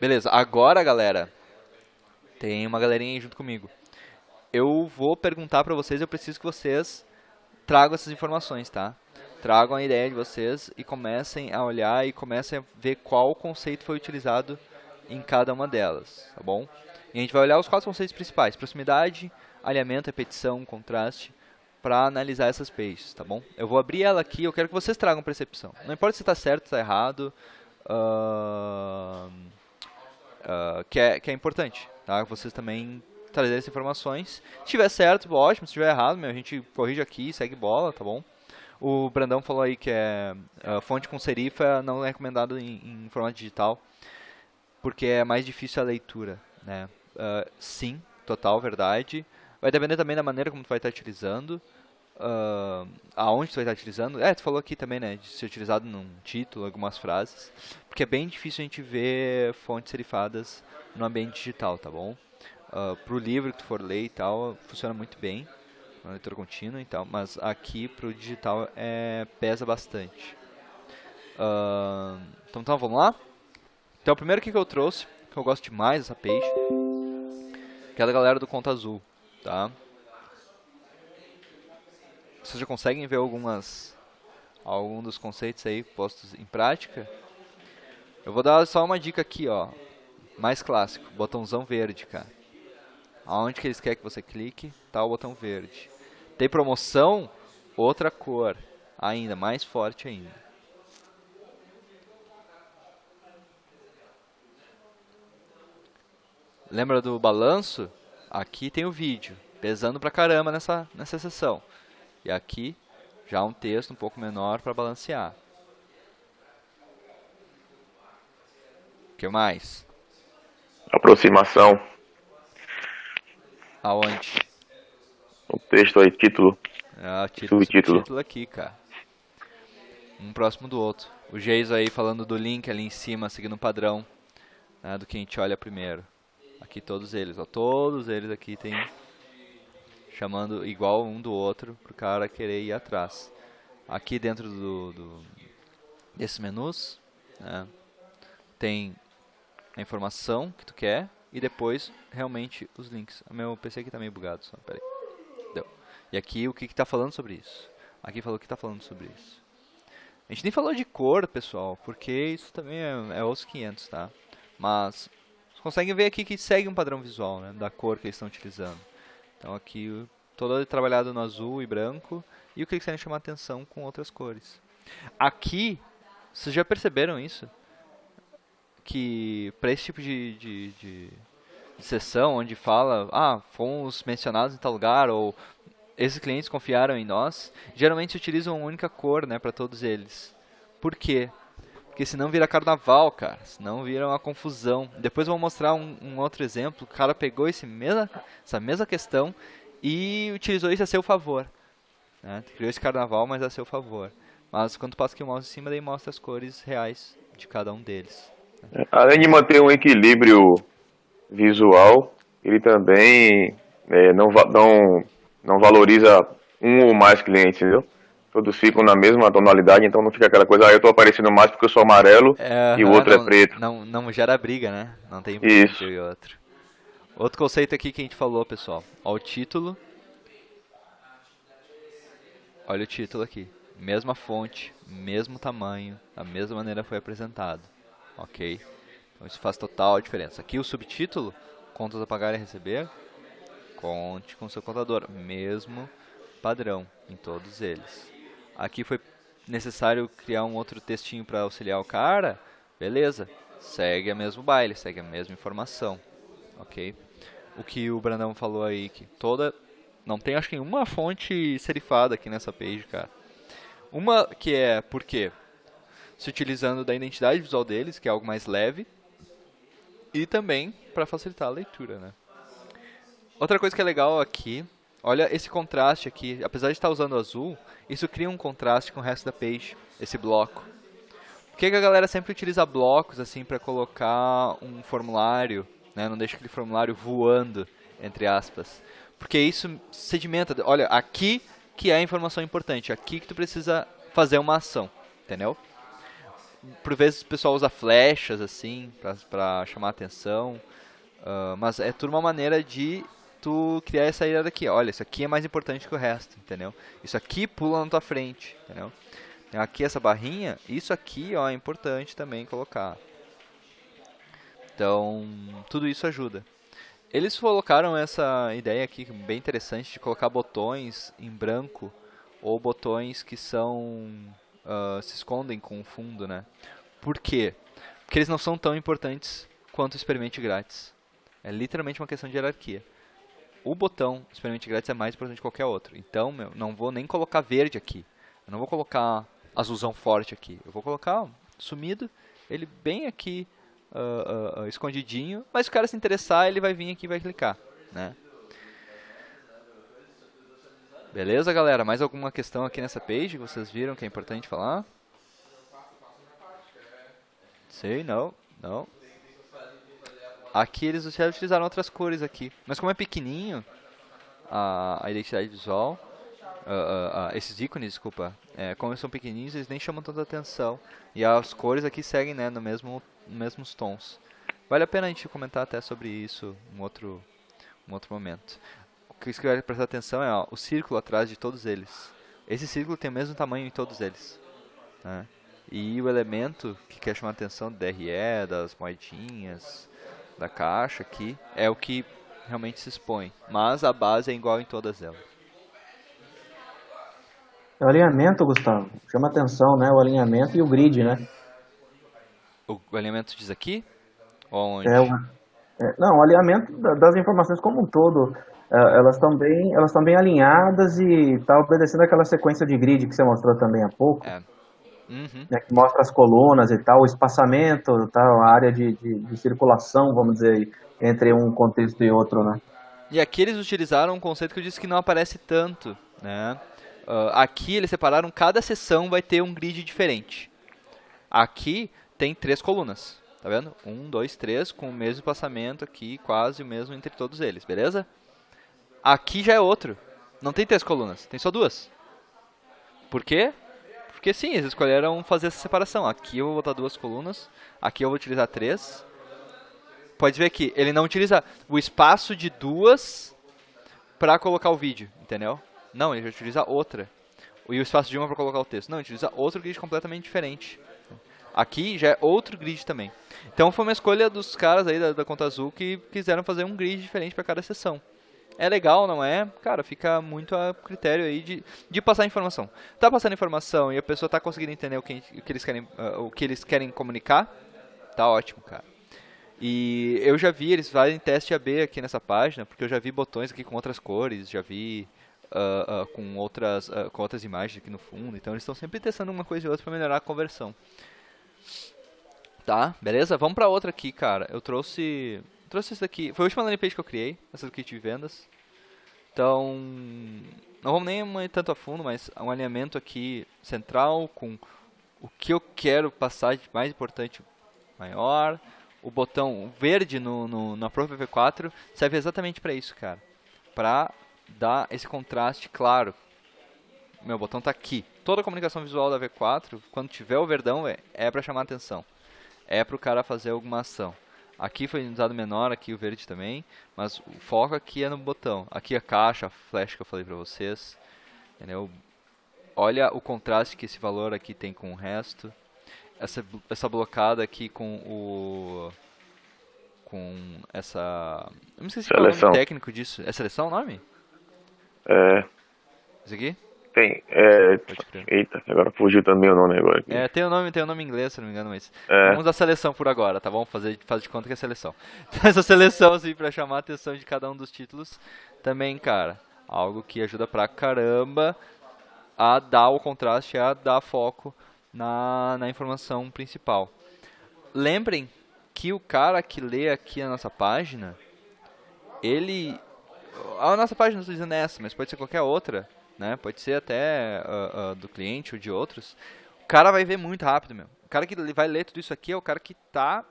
Beleza, agora galera, tem uma galerinha aí junto comigo. Eu vou perguntar pra vocês, eu preciso que vocês tragam essas informações, tá? Tragam a ideia de vocês e comecem a olhar e comecem a ver qual conceito foi utilizado em cada uma delas, tá bom? E a gente vai olhar os 4 conceitos principais: proximidade, alinhamento, repetição, contraste, para analisar essas pages, tá bom? Eu vou abrir ela aqui, eu quero que vocês tragam percepção. Não importa se está certo, está errado, que é importante, tá? Vocês também trazerem essas informações. Se estiver certo, ótimo. Se estiver errado, a gente corrige aqui, segue bola, tá bom? O Brandão falou aí que fonte com serifa não é recomendado em formato digital, porque é mais difícil a leitura, né? Sim, total, verdade. Vai depender também da maneira como tu vai estar utilizando, aonde tu vai estar utilizando. Tu falou aqui também, né, de ser utilizado num título, algumas frases, porque é bem difícil a gente ver fontes serifadas no ambiente digital, tá bom? Pro livro que tu for ler e tal, funciona muito bem, na leitura contínua e tal, mas aqui pro digital pesa bastante. Então vamos lá? Então o primeiro que eu trouxe, que eu gosto demais dessa page, que é da galera do Conta Azul, tá? Vocês já conseguem ver algum dos conceitos aí postos em prática? Eu vou dar só uma dica aqui, ó, mais clássico, botãozão verde, cara. Aonde que eles querem que você clique, tá o botão verde. Tem promoção, outra cor, ainda mais forte ainda. Lembra do balanço? Aqui tem o vídeo, pesando pra caramba nessa sessão. E aqui, já um texto um pouco menor para balancear. O que mais? Aproximação. Aonde? O texto aí, título. Subtítulo aqui, cara. Um próximo do outro. O Geiso aí falando do link ali em cima, seguindo o padrão, né, do que a gente olha primeiro. Aqui todos eles, ó. Todos eles aqui tem chamando igual um do outro pro cara querer ir atrás. Aqui dentro desses menus, né, tem a informação que tu quer e depois realmente os links. O meu PC aqui tá meio bugado, só, peraí. Deu. E aqui o que tá falando sobre isso. Aqui falou o que tá falando sobre isso. A gente nem falou de cor, pessoal, porque isso também é outros 500, tá? Mas vocês conseguem ver aqui que segue um padrão visual, né, da cor que eles estão utilizando. Então aqui todo trabalhado no azul e branco e o que eles querem chamar atenção com outras cores. Aqui, vocês já perceberam isso? Que para esse tipo de sessão onde fala, fomos mencionados em tal lugar ou esses clientes confiaram em nós, geralmente se utilizam uma única cor, né, para todos eles. Por quê? Porque senão vira carnaval, cara. Senão vira uma confusão. Depois eu vou mostrar um outro exemplo. O cara pegou essa mesma questão e utilizou isso a seu favor. Né? Criou esse carnaval, mas a seu favor. Mas quando passa aqui o mouse em cima, daí mostra as cores reais de cada um deles. Além de manter um equilíbrio visual, ele também não valoriza um ou mais clientes, entendeu? Todos ficam na mesma tonalidade, então não fica aquela coisa, eu tô aparecendo mais porque eu sou amarelo e o outro é preto. Não gera briga, né? Não tem briga entre um e outro. Outro conceito aqui que a gente falou, pessoal. Olha o título. Olha o título aqui. Mesma fonte, mesmo tamanho, da mesma maneira foi apresentado. Ok? Então isso faz total diferença. Aqui o subtítulo, contas a pagar e receber, conte com seu contador. Mesmo padrão em todos eles. Aqui foi necessário criar um outro textinho para auxiliar o cara. Beleza. Segue o mesmo baile, segue a mesma informação. Ok? O que o Brandão falou aí, que não tem acho que nenhuma fonte serifada aqui nessa page, cara. Uma que é, por quê? Se utilizando da identidade visual deles, que é algo mais leve. E também para facilitar a leitura, né? Outra coisa que é legal aqui, olha esse contraste aqui. Apesar de estar usando azul, isso cria um contraste com o resto da page, esse bloco. Por que a galera sempre utiliza blocos assim para colocar um formulário, né? Não deixa aquele formulário voando, entre aspas. Porque isso sedimenta. Olha, aqui que é a informação importante. Aqui que tu precisa fazer uma ação, entendeu? Por vezes o pessoal usa flechas assim para chamar a atenção. Mas é tudo uma maneira de tu criar essa ideia daqui. Olha, isso aqui é mais importante que o resto, entendeu? Isso aqui pula na tua frente, entendeu? Aqui essa barrinha, isso aqui ó, é importante também colocar. Então, tudo isso ajuda. Eles colocaram essa ideia aqui bem interessante de colocar botões em branco ou botões que são se escondem com o fundo, né? Por quê? Porque eles não são tão importantes quanto o experimente grátis. É literalmente uma questão de hierarquia. O botão experimente grátis é mais importante que qualquer outro. Então, não vou nem colocar verde aqui. Eu não vou colocar azulzão forte aqui. Eu vou colocar sumido, ele bem aqui escondidinho, mas se o cara se interessar, ele vai vir aqui e vai clicar, né? Beleza, galera? Mais alguma questão aqui nessa page que vocês viram que é importante falar? Sei, não. Aqui eles já utilizaram outras cores aqui, mas como é pequenininho a identidade visual, esses ícones, desculpa, como são pequenininhos, eles nem chamam tanta atenção. E as cores aqui seguem, né, nos mesmos tons. Vale a pena a gente comentar até sobre isso um outro momento. O que você vai prestar atenção é o círculo atrás de todos eles. Esse círculo tem o mesmo tamanho em todos eles, né? E o elemento que quer chamar a atenção do DRE, das moedinhas, da caixa aqui, é o que realmente se expõe. Mas a base é igual em todas elas. O alinhamento, Gustavo, chama atenção, né? O alinhamento e o grid, né? O alinhamento diz aqui? Ou onde? Não, o alinhamento das informações como um todo, elas estão bem alinhadas e está obedecendo aquela sequência de grid que você mostrou também há pouco, né, que mostra as colunas e tal, o espaçamento, tal, a área de circulação, vamos dizer, entre um contexto e outro, né? E aqui eles utilizaram um conceito que eu disse que não aparece tanto, né? Aqui eles separaram, cada seção vai ter um grid diferente. Aqui tem 3 colunas, tá vendo? 1, 2, 3, com o mesmo espaçamento aqui, quase o mesmo entre todos eles, beleza? Aqui já é outro, não tem 3 colunas, tem só 2. Por quê? Porque sim, eles escolheram fazer essa separação. Aqui eu vou botar 2 colunas, aqui eu vou utilizar 3. Pode ver aqui, ele não utiliza o espaço de 2 para colocar o vídeo, entendeu? Não, ele já utiliza outra. E o espaço de uma para colocar o texto. Não, ele utiliza outro grid completamente diferente. Aqui já é outro grid também. Então foi uma escolha dos caras aí da Conta Azul que quiseram fazer um grid diferente para cada seção. É legal, não é? Cara, fica muito a critério aí de passar informação. Tá passando informação e a pessoa tá conseguindo entender o que eles querem comunicar, tá ótimo, cara. E eu já vi, eles fazem teste AB aqui nessa página, porque eu já vi botões aqui com outras cores, já vi com outras imagens aqui no fundo. Então eles estão sempre testando uma coisa e outra para melhorar a conversão. Tá, beleza? Vamos pra outra aqui, cara. Eu trouxe esse daqui. Foi a última landing page que eu criei, essa do kit de vendas. Então, não vamos nem tanto a fundo, mas um alinhamento aqui central com o que eu quero passar de mais importante, maior. O botão verde na própria V4 serve exatamente para isso, cara. Para dar esse contraste claro. Meu botão tá aqui. Toda a comunicação visual da V4, quando tiver o verdão, é para chamar atenção. É para o cara fazer alguma ação. Aqui foi usado menor, aqui o verde também, mas o foco aqui é no botão. Aqui a caixa, a flash que eu falei para vocês. Entendeu? Olha o contraste que esse valor aqui tem com o resto. Essa blocada aqui com essa... Eu não sei se qual é o nome técnico disso. É seleção o nome? Isso aqui? Tem, eita, agora fugiu também o nome agora. Aqui. Tem o nome em inglês, se não me engano, mas vamos usar seleção por agora, tá bom? Faz de conta que é seleção. Então, essa seleção, assim, pra chamar a atenção de cada um dos títulos, também, cara, algo que ajuda pra caramba a dar o contraste, a dar foco na informação principal. Lembrem que o cara que lê aqui a nossa página, a nossa página, não estou dizendo essa, mas pode ser qualquer outra, né? Pode ser até do cliente ou de outros. O cara vai ver muito rápido, meu. O cara que vai ler tudo isso aqui é o cara que tá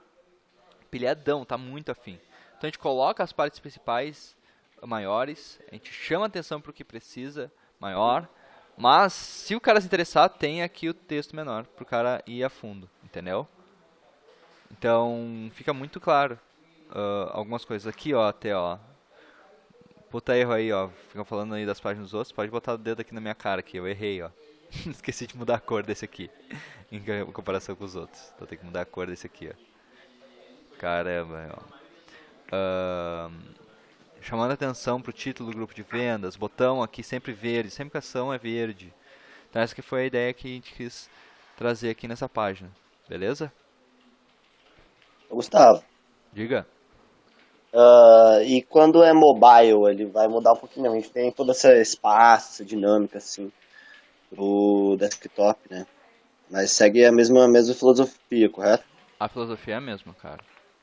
pilhadão, tá muito afim. Então a gente coloca as partes principais maiores, a gente chama atenção para o que precisa maior, mas se o cara se interessar, tem aqui o texto menor para o cara ir a fundo, entendeu? Então fica muito claro algumas coisas aqui, ó, até ó. Puta erro aí, ó. Ficam falando aí das páginas dos outros. Pode botar o dedo aqui na minha cara aqui. Eu errei, ó. Esqueci de mudar a cor desse aqui. Em comparação com os outros. Então tem que mudar a cor desse aqui, ó. Caramba, ó. Chamando atenção pro título do grupo de vendas, botão aqui sempre verde, sempre que a ação é verde. Então essa que foi a ideia que a gente quis trazer aqui nessa página, beleza? Gustavo, Diga. e quando é mobile, ele vai mudar um pouquinho, não. A gente tem todo esse espaço, essa dinâmica, assim, pro desktop, né? Mas segue a mesma filosofia, correto? A filosofia é a mesma, cara.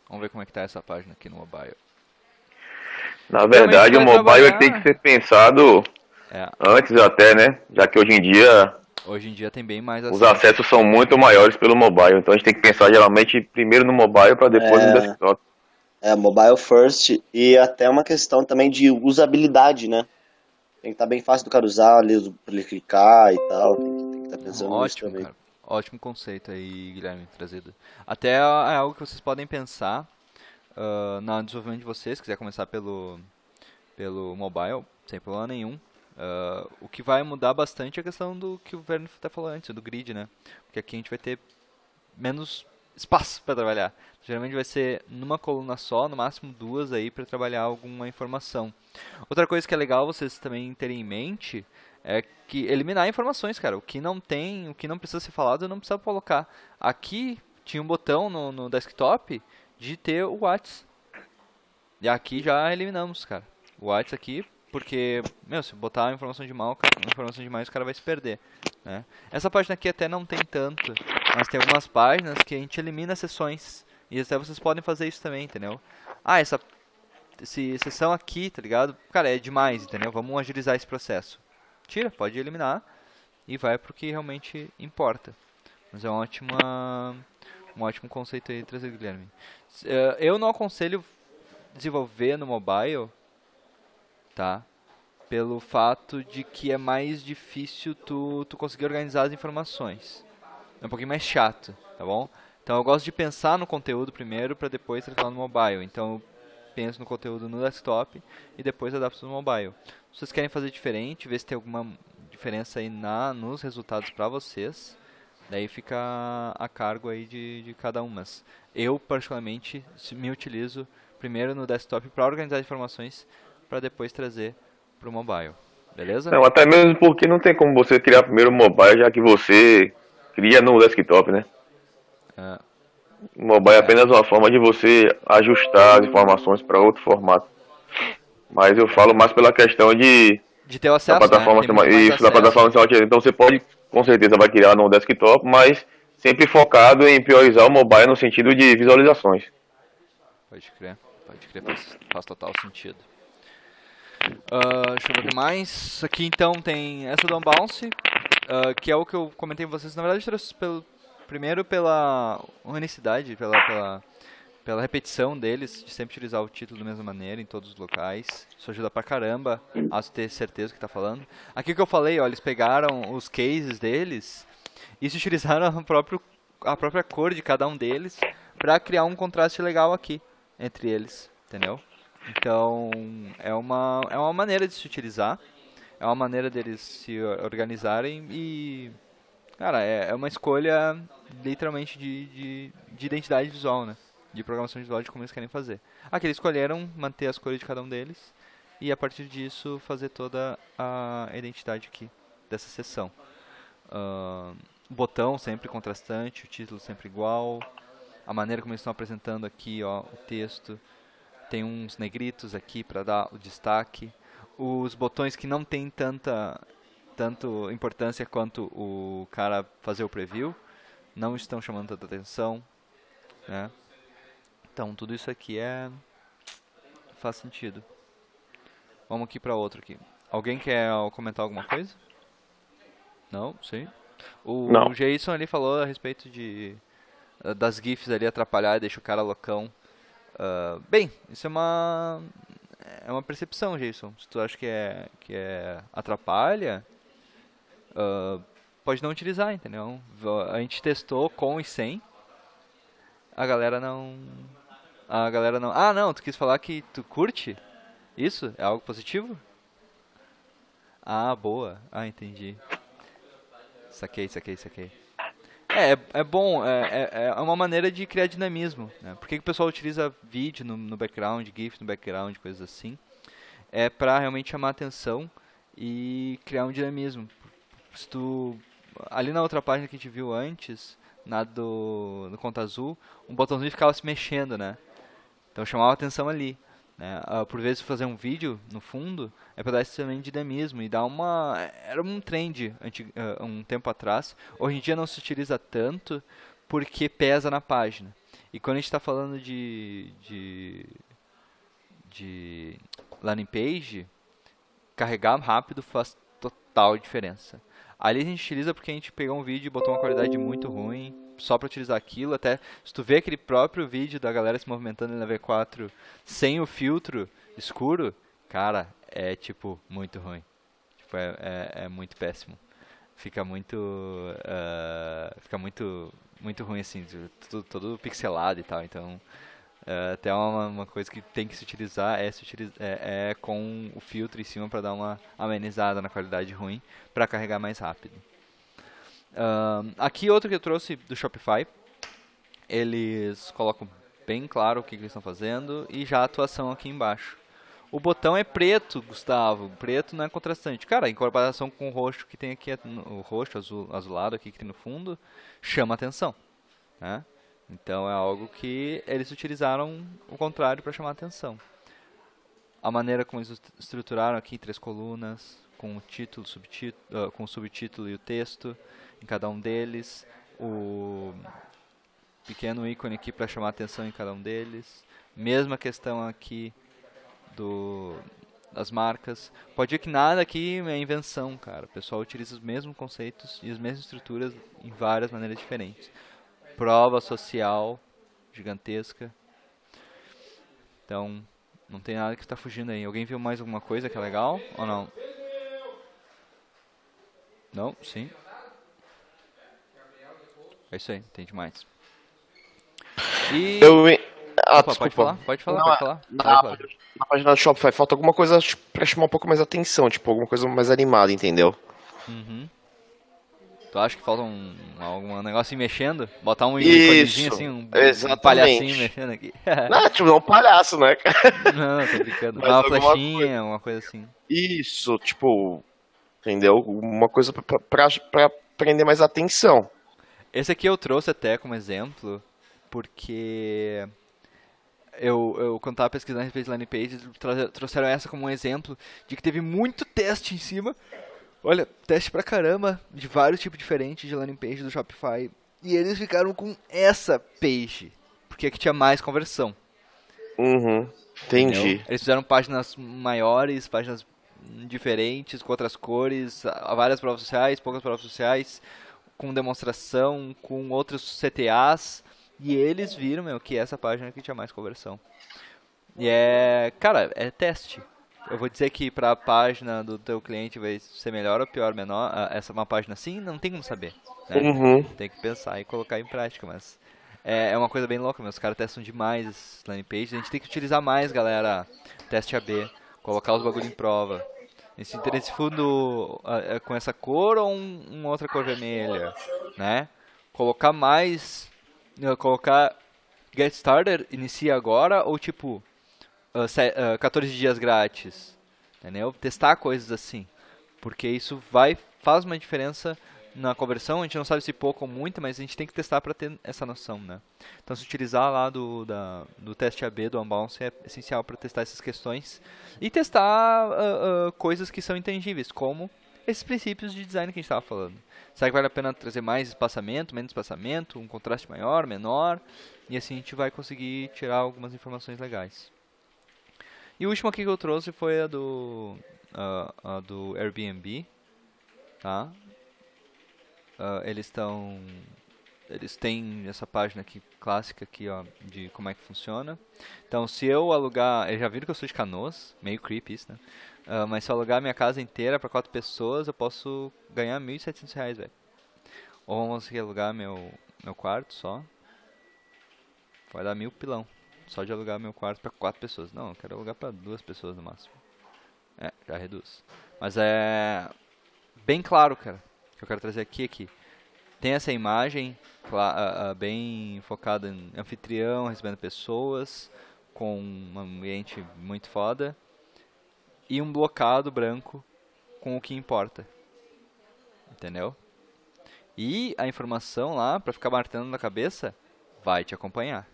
Vamos ver como é que tá essa página aqui no mobile. Na verdade, o mobile tem que ser pensado antes até, né? Já que hoje em dia tem bem mais os acessos são muito maiores pelo mobile. Então a gente tem que pensar geralmente primeiro no mobile para depois no desktop. Mobile first, e até uma questão também de usabilidade, né? Tem que estar bem fácil do cara usar, ali, pra ele clicar e tal. Tem que estar pensando nisso também. Cara. Ótimo conceito aí, Guilherme, trazido. Até é algo que vocês podem pensar no desenvolvimento de vocês, se quiser começar pelo mobile, sem problema nenhum. O que vai mudar bastante é a questão do que o Verno até falou antes, do grid, né? Porque aqui a gente vai ter menos espaço para trabalhar. Geralmente vai ser numa coluna só, no máximo duas aí para trabalhar alguma informação. Outra coisa que é legal vocês também terem em mente é que eliminar informações, cara. O que não tem, o que não precisa ser falado, não precisa colocar. Aqui tinha um botão no desktop de ter o WhatsApp. E aqui já eliminamos, cara. O WhatsApp aqui, porque, se botar informação demais, o cara vai se perder, né? Essa página aqui até não tem tanto, mas tem algumas páginas que a gente elimina sessões. E até vocês podem fazer isso também, entendeu? Essa sessão aqui, tá ligado? Cara, é demais, entendeu? Vamos agilizar esse processo. Tira, pode eliminar e vai pro que realmente importa. Mas é um ótimo conceito aí trazer, Guilherme. Eu não aconselho desenvolver no mobile, tá? Pelo fato de que é mais difícil tu conseguir organizar as informações. É um pouquinho mais chato, tá bom? Então eu gosto de pensar no conteúdo primeiro para depois tratar no mobile. Então eu penso no conteúdo no desktop e depois adapto no mobile. Se vocês querem fazer diferente, ver se tem alguma diferença aí nos resultados para vocês, daí fica a cargo aí de cada um. Mas eu particularmente me utilizo primeiro no desktop para organizar informações para depois trazer para o mobile. Beleza? Não, até mesmo porque não tem como você criar primeiro o mobile, já que você cria no desktop, né? O mobile é apenas uma forma de você ajustar as informações para outro formato. Mas eu falo mais pela questão de ter o acesso, da plataforma, né? Isso, da plataforma. Então você pode, com certeza, vai criar no desktop, mas sempre focado em priorizar o mobile no sentido de visualizações. Pode crer, faz total sentido. Deixa eu ver o que mais. Aqui então tem essa do Unbounce, que é o que eu comentei com vocês. Na verdade, eu trouxe primeiro pela unicidade, pela repetição deles, de sempre utilizar o título da mesma maneira em todos os locais. Isso ajuda pra caramba a ter certeza do que tá falando. Aqui que eu falei, ó, eles pegaram os cases deles e se utilizaram a própria cor de cada um deles pra criar um contraste legal aqui entre eles, entendeu? Então, é uma maneira de se utilizar, é uma maneira deles se organizarem e, cara, é uma escolha literalmente de identidade visual, né? De programação visual, de como eles querem fazer. Aqui eles escolheram manter as cores de cada um deles e a partir disso fazer toda a identidade aqui dessa seção. O botão sempre contrastante, o título sempre igual, a maneira como eles estão apresentando aqui, ó, o texto. Tem uns negritos aqui para dar o destaque. Os botões que não tem tanto importância quanto o cara fazer o preview não estão chamando tanta atenção, né? Então tudo isso aqui faz sentido. Vamos aqui para outro aqui. Alguém quer comentar alguma coisa? Não? Sim? O Jason ali falou a respeito das GIFs ali atrapalhar e deixa o cara loucão. Bem, isso é uma percepção, Jason. Se tu acha que atrapalha, pode não utilizar, entendeu? A gente testou com e sem. A galera não... Ah, não, tu quis falar que tu curte? Isso? É algo positivo? Ah, boa. Ah, entendi. Saquei. É bom, é uma maneira de criar dinamismo, né? Por que que o pessoal utiliza vídeo no background, GIF no background, coisas assim? É pra realmente chamar atenção e criar um dinamismo. Se tu, ali na outra página que a gente viu antes, no Conta Azul, um botãozinho ficava se mexendo, né? Então chamava atenção ali. Né? Por vezes fazer um vídeo no fundo é para dar esse também dinamismo e dar uma... Era um trend um tempo atrás. Hoje em dia não se utiliza tanto porque pesa na página. E quando a gente está falando de landing page, carregar rápido faz total diferença. Ali a gente utiliza porque a gente pegou um vídeo e botou uma qualidade muito ruim, só para utilizar aquilo. Até se tu vê aquele próprio vídeo da galera se movimentando na V4 sem o filtro escuro, cara, é tipo muito ruim. Tipo, é muito péssimo. Fica muito ruim assim, todo pixelado e tal. Então, até uma coisa que tem que se utilizar é com o filtro em cima para dar uma amenizada na qualidade ruim, para carregar mais rápido. Aqui outro que eu trouxe do Shopify, eles colocam bem claro o que eles estão fazendo e já a atuação aqui embaixo. O botão é preto, Gustavo, preto não é contrastante. Cara, em comparação com o roxo que tem aqui, o roxo azulado aqui que tem no fundo, chama atenção, né? Então é algo que eles utilizaram o contrário para chamar a atenção. A maneira como eles estruturaram aqui 3 colunas, com o título, com o subtítulo e o texto em cada um deles. O pequeno ícone aqui para chamar a atenção em cada um deles. Mesma questão aqui das marcas. Pode ver que nada aqui é invenção, cara. O pessoal utiliza os mesmos conceitos e as mesmas estruturas em várias maneiras diferentes. Prova social gigantesca. Então, não tem nada que está fugindo aí. Alguém viu mais alguma coisa que é legal ou não? Não? Sim? É isso aí, tem demais. E... Opa, desculpa. Pode falar. Na página do Shopify falta alguma coisa pra chamar um pouco mais atenção, tipo, alguma coisa mais animada, entendeu? Uhum. Tu acha que falta algum negocinho mexendo? Botar um iconezinho assim, um palhacinho mexendo aqui. Não, tipo, não é um palhaço, né, cara? Não, tô brincando. Uma flechinha, uma coisa assim. Isso, tipo, entendeu? Uma coisa pra prender mais atenção. Esse aqui eu trouxe até como exemplo, porque quando tava pesquisando a respeito de landing page, trouxeram essa como um exemplo de que teve muito teste em cima. Olha, teste pra caramba de vários tipos diferentes de landing page do Shopify. E eles ficaram com essa page, porque aqui tinha mais conversão. Uhum, entendi. Entendeu? Eles fizeram páginas maiores, páginas diferentes, com outras cores, várias provas sociais, poucas provas sociais, com demonstração, com outros CTAs. E eles viram, que essa página aqui tinha mais conversão. E cara, é teste. Eu vou dizer que para a página do teu cliente vai ser melhor ou pior, menor, uma página assim, não tem como saber. Né? Uhum. Tem que pensar e colocar em prática, mas é uma coisa bem louca, os caras testam demais esses landing pages. A gente tem que utilizar mais, galera, teste AB, colocar os bagulho em prova. Esse fundo com essa cor ou uma outra cor vermelha, né? Colocar mais, colocar Get Started, inicia agora, ou tipo... 14 dias grátis, entendeu? Testar coisas assim, porque isso faz uma diferença na conversão. A gente não sabe se pouco ou muito, mas a gente tem que testar para ter essa noção, né? Então, se utilizar lá do teste AB, do Unbounce, é essencial para testar essas questões e testar coisas que são intangíveis, como esses princípios de design que a gente estava falando. Será que vale a pena trazer mais espaçamento, menos espaçamento, um contraste maior, menor? E assim a gente vai conseguir tirar algumas informações legais. E o último aqui que eu trouxe foi a do Airbnb, tá? Eles têm essa página aqui clássica aqui, ó, de como é que funciona. Então, se eu alugar, já viram que eu sou de Canoas, meio creepy isso, né? Mas se eu alugar minha casa inteira para 4 pessoas, eu posso ganhar R$1.700, velho. Ou vamos alugar meu quarto só, vai dar 1.000 pilão. Só de alugar meu quarto para 4 pessoas. Não, eu quero alugar para 2 pessoas no máximo. Já reduz. Mas é bem claro, cara, que eu quero trazer aqui. tem essa imagem bem focada em anfitrião, recebendo pessoas, com um ambiente muito foda, e um blocado branco com o que importa, entendeu? E a informação lá, pra ficar martelando na cabeça, vai te acompanhar.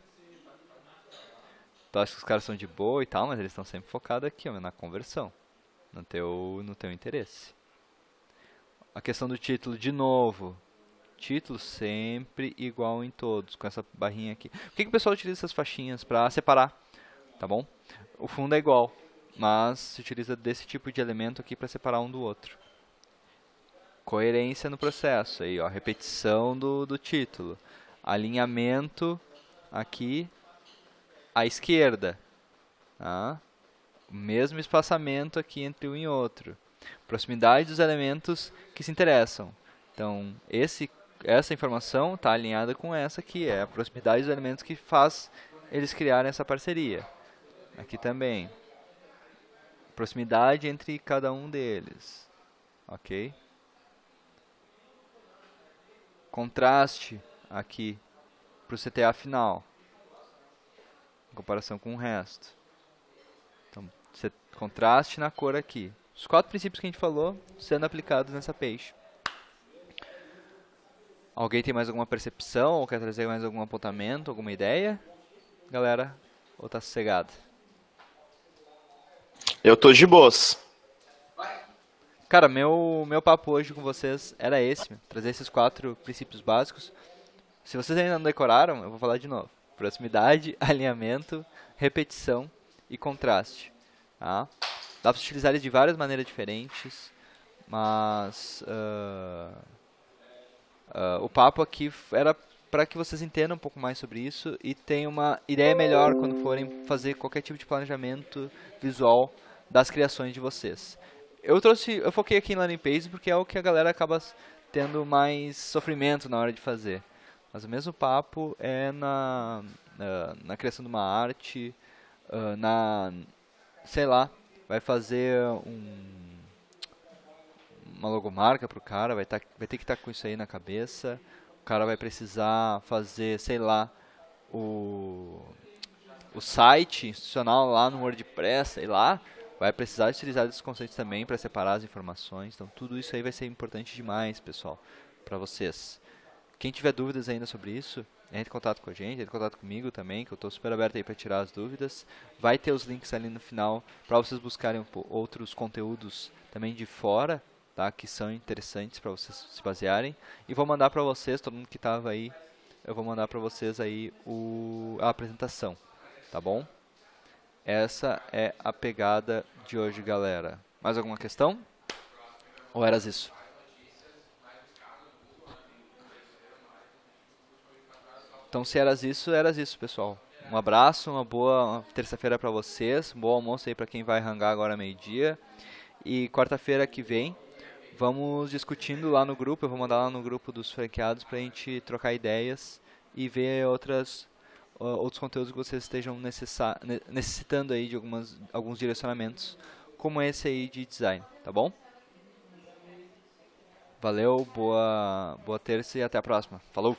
Tu acha que os caras são de boa e tal, mas eles estão sempre focados aqui, ó, na conversão, no teu interesse. A questão do título, de novo, título sempre igual em todos, com essa barrinha aqui. Por que o pessoal utiliza essas faixinhas? Pra separar, tá bom? O fundo é igual, mas se utiliza desse tipo de elemento aqui para separar um do outro. Coerência no processo, aí, ó, repetição do título. Alinhamento aqui à esquerda. Tá? O mesmo espaçamento aqui entre um e outro. Proximidade dos elementos que se interessam. Então, essa informação está alinhada com essa aqui, é a proximidade dos elementos que faz eles criarem essa parceria. Aqui também. Proximidade entre cada um deles. Ok? Contraste aqui para o CTA final, em comparação com o resto. Então, contraste na cor aqui. Os 4 princípios que a gente falou sendo aplicados nessa page. Alguém tem mais alguma percepção ou quer trazer mais algum apontamento, alguma ideia? Galera, ou tá sossegado? Eu tô de boas. Cara, meu papo hoje com vocês era esse, trazer esses 4 princípios básicos. Se vocês ainda não decoraram, eu vou falar de novo. Proximidade, alinhamento, repetição e contraste. Tá? Dá para utilizar eles de várias maneiras diferentes, mas o papo aqui era para que vocês entendam um pouco mais sobre isso e tenham uma ideia melhor quando forem fazer qualquer tipo de planejamento visual das criações de vocês. Eu foquei aqui em landing page porque é o que a galera acaba tendo mais sofrimento na hora de fazer. Mas o mesmo papo é na criação de uma arte, sei lá, vai fazer uma logomarca pro cara, vai ter que estar com isso aí na cabeça. O cara vai precisar fazer, sei lá, o site institucional lá no WordPress, sei lá. Vai precisar utilizar esses conceitos também para separar as informações. Então tudo isso aí vai ser importante demais, pessoal, para vocês. Quem tiver dúvidas ainda sobre isso, entre em contato com a gente, entre em contato comigo também, que eu estou super aberto aí para tirar as dúvidas. Vai ter os links ali no final para vocês buscarem outros conteúdos também de fora, tá? Que são interessantes para vocês se basearem. E vou mandar para vocês, todo mundo que estava aí, eu vou mandar para vocês aí a apresentação, tá bom? Essa é a pegada de hoje, galera. Mais alguma questão? Ou eras isso? Então, se eras isso, pessoal. Um abraço, uma boa terça-feira para vocês. Um bom almoço aí para quem vai hangar agora meio-dia. E quarta-feira que vem, vamos discutindo lá no grupo. Eu vou mandar lá no grupo dos franqueados para a gente trocar ideias e ver outros conteúdos que vocês estejam necessitando aí de alguns direcionamentos, como esse aí de design, tá bom? Valeu, boa terça e até a próxima. Falou!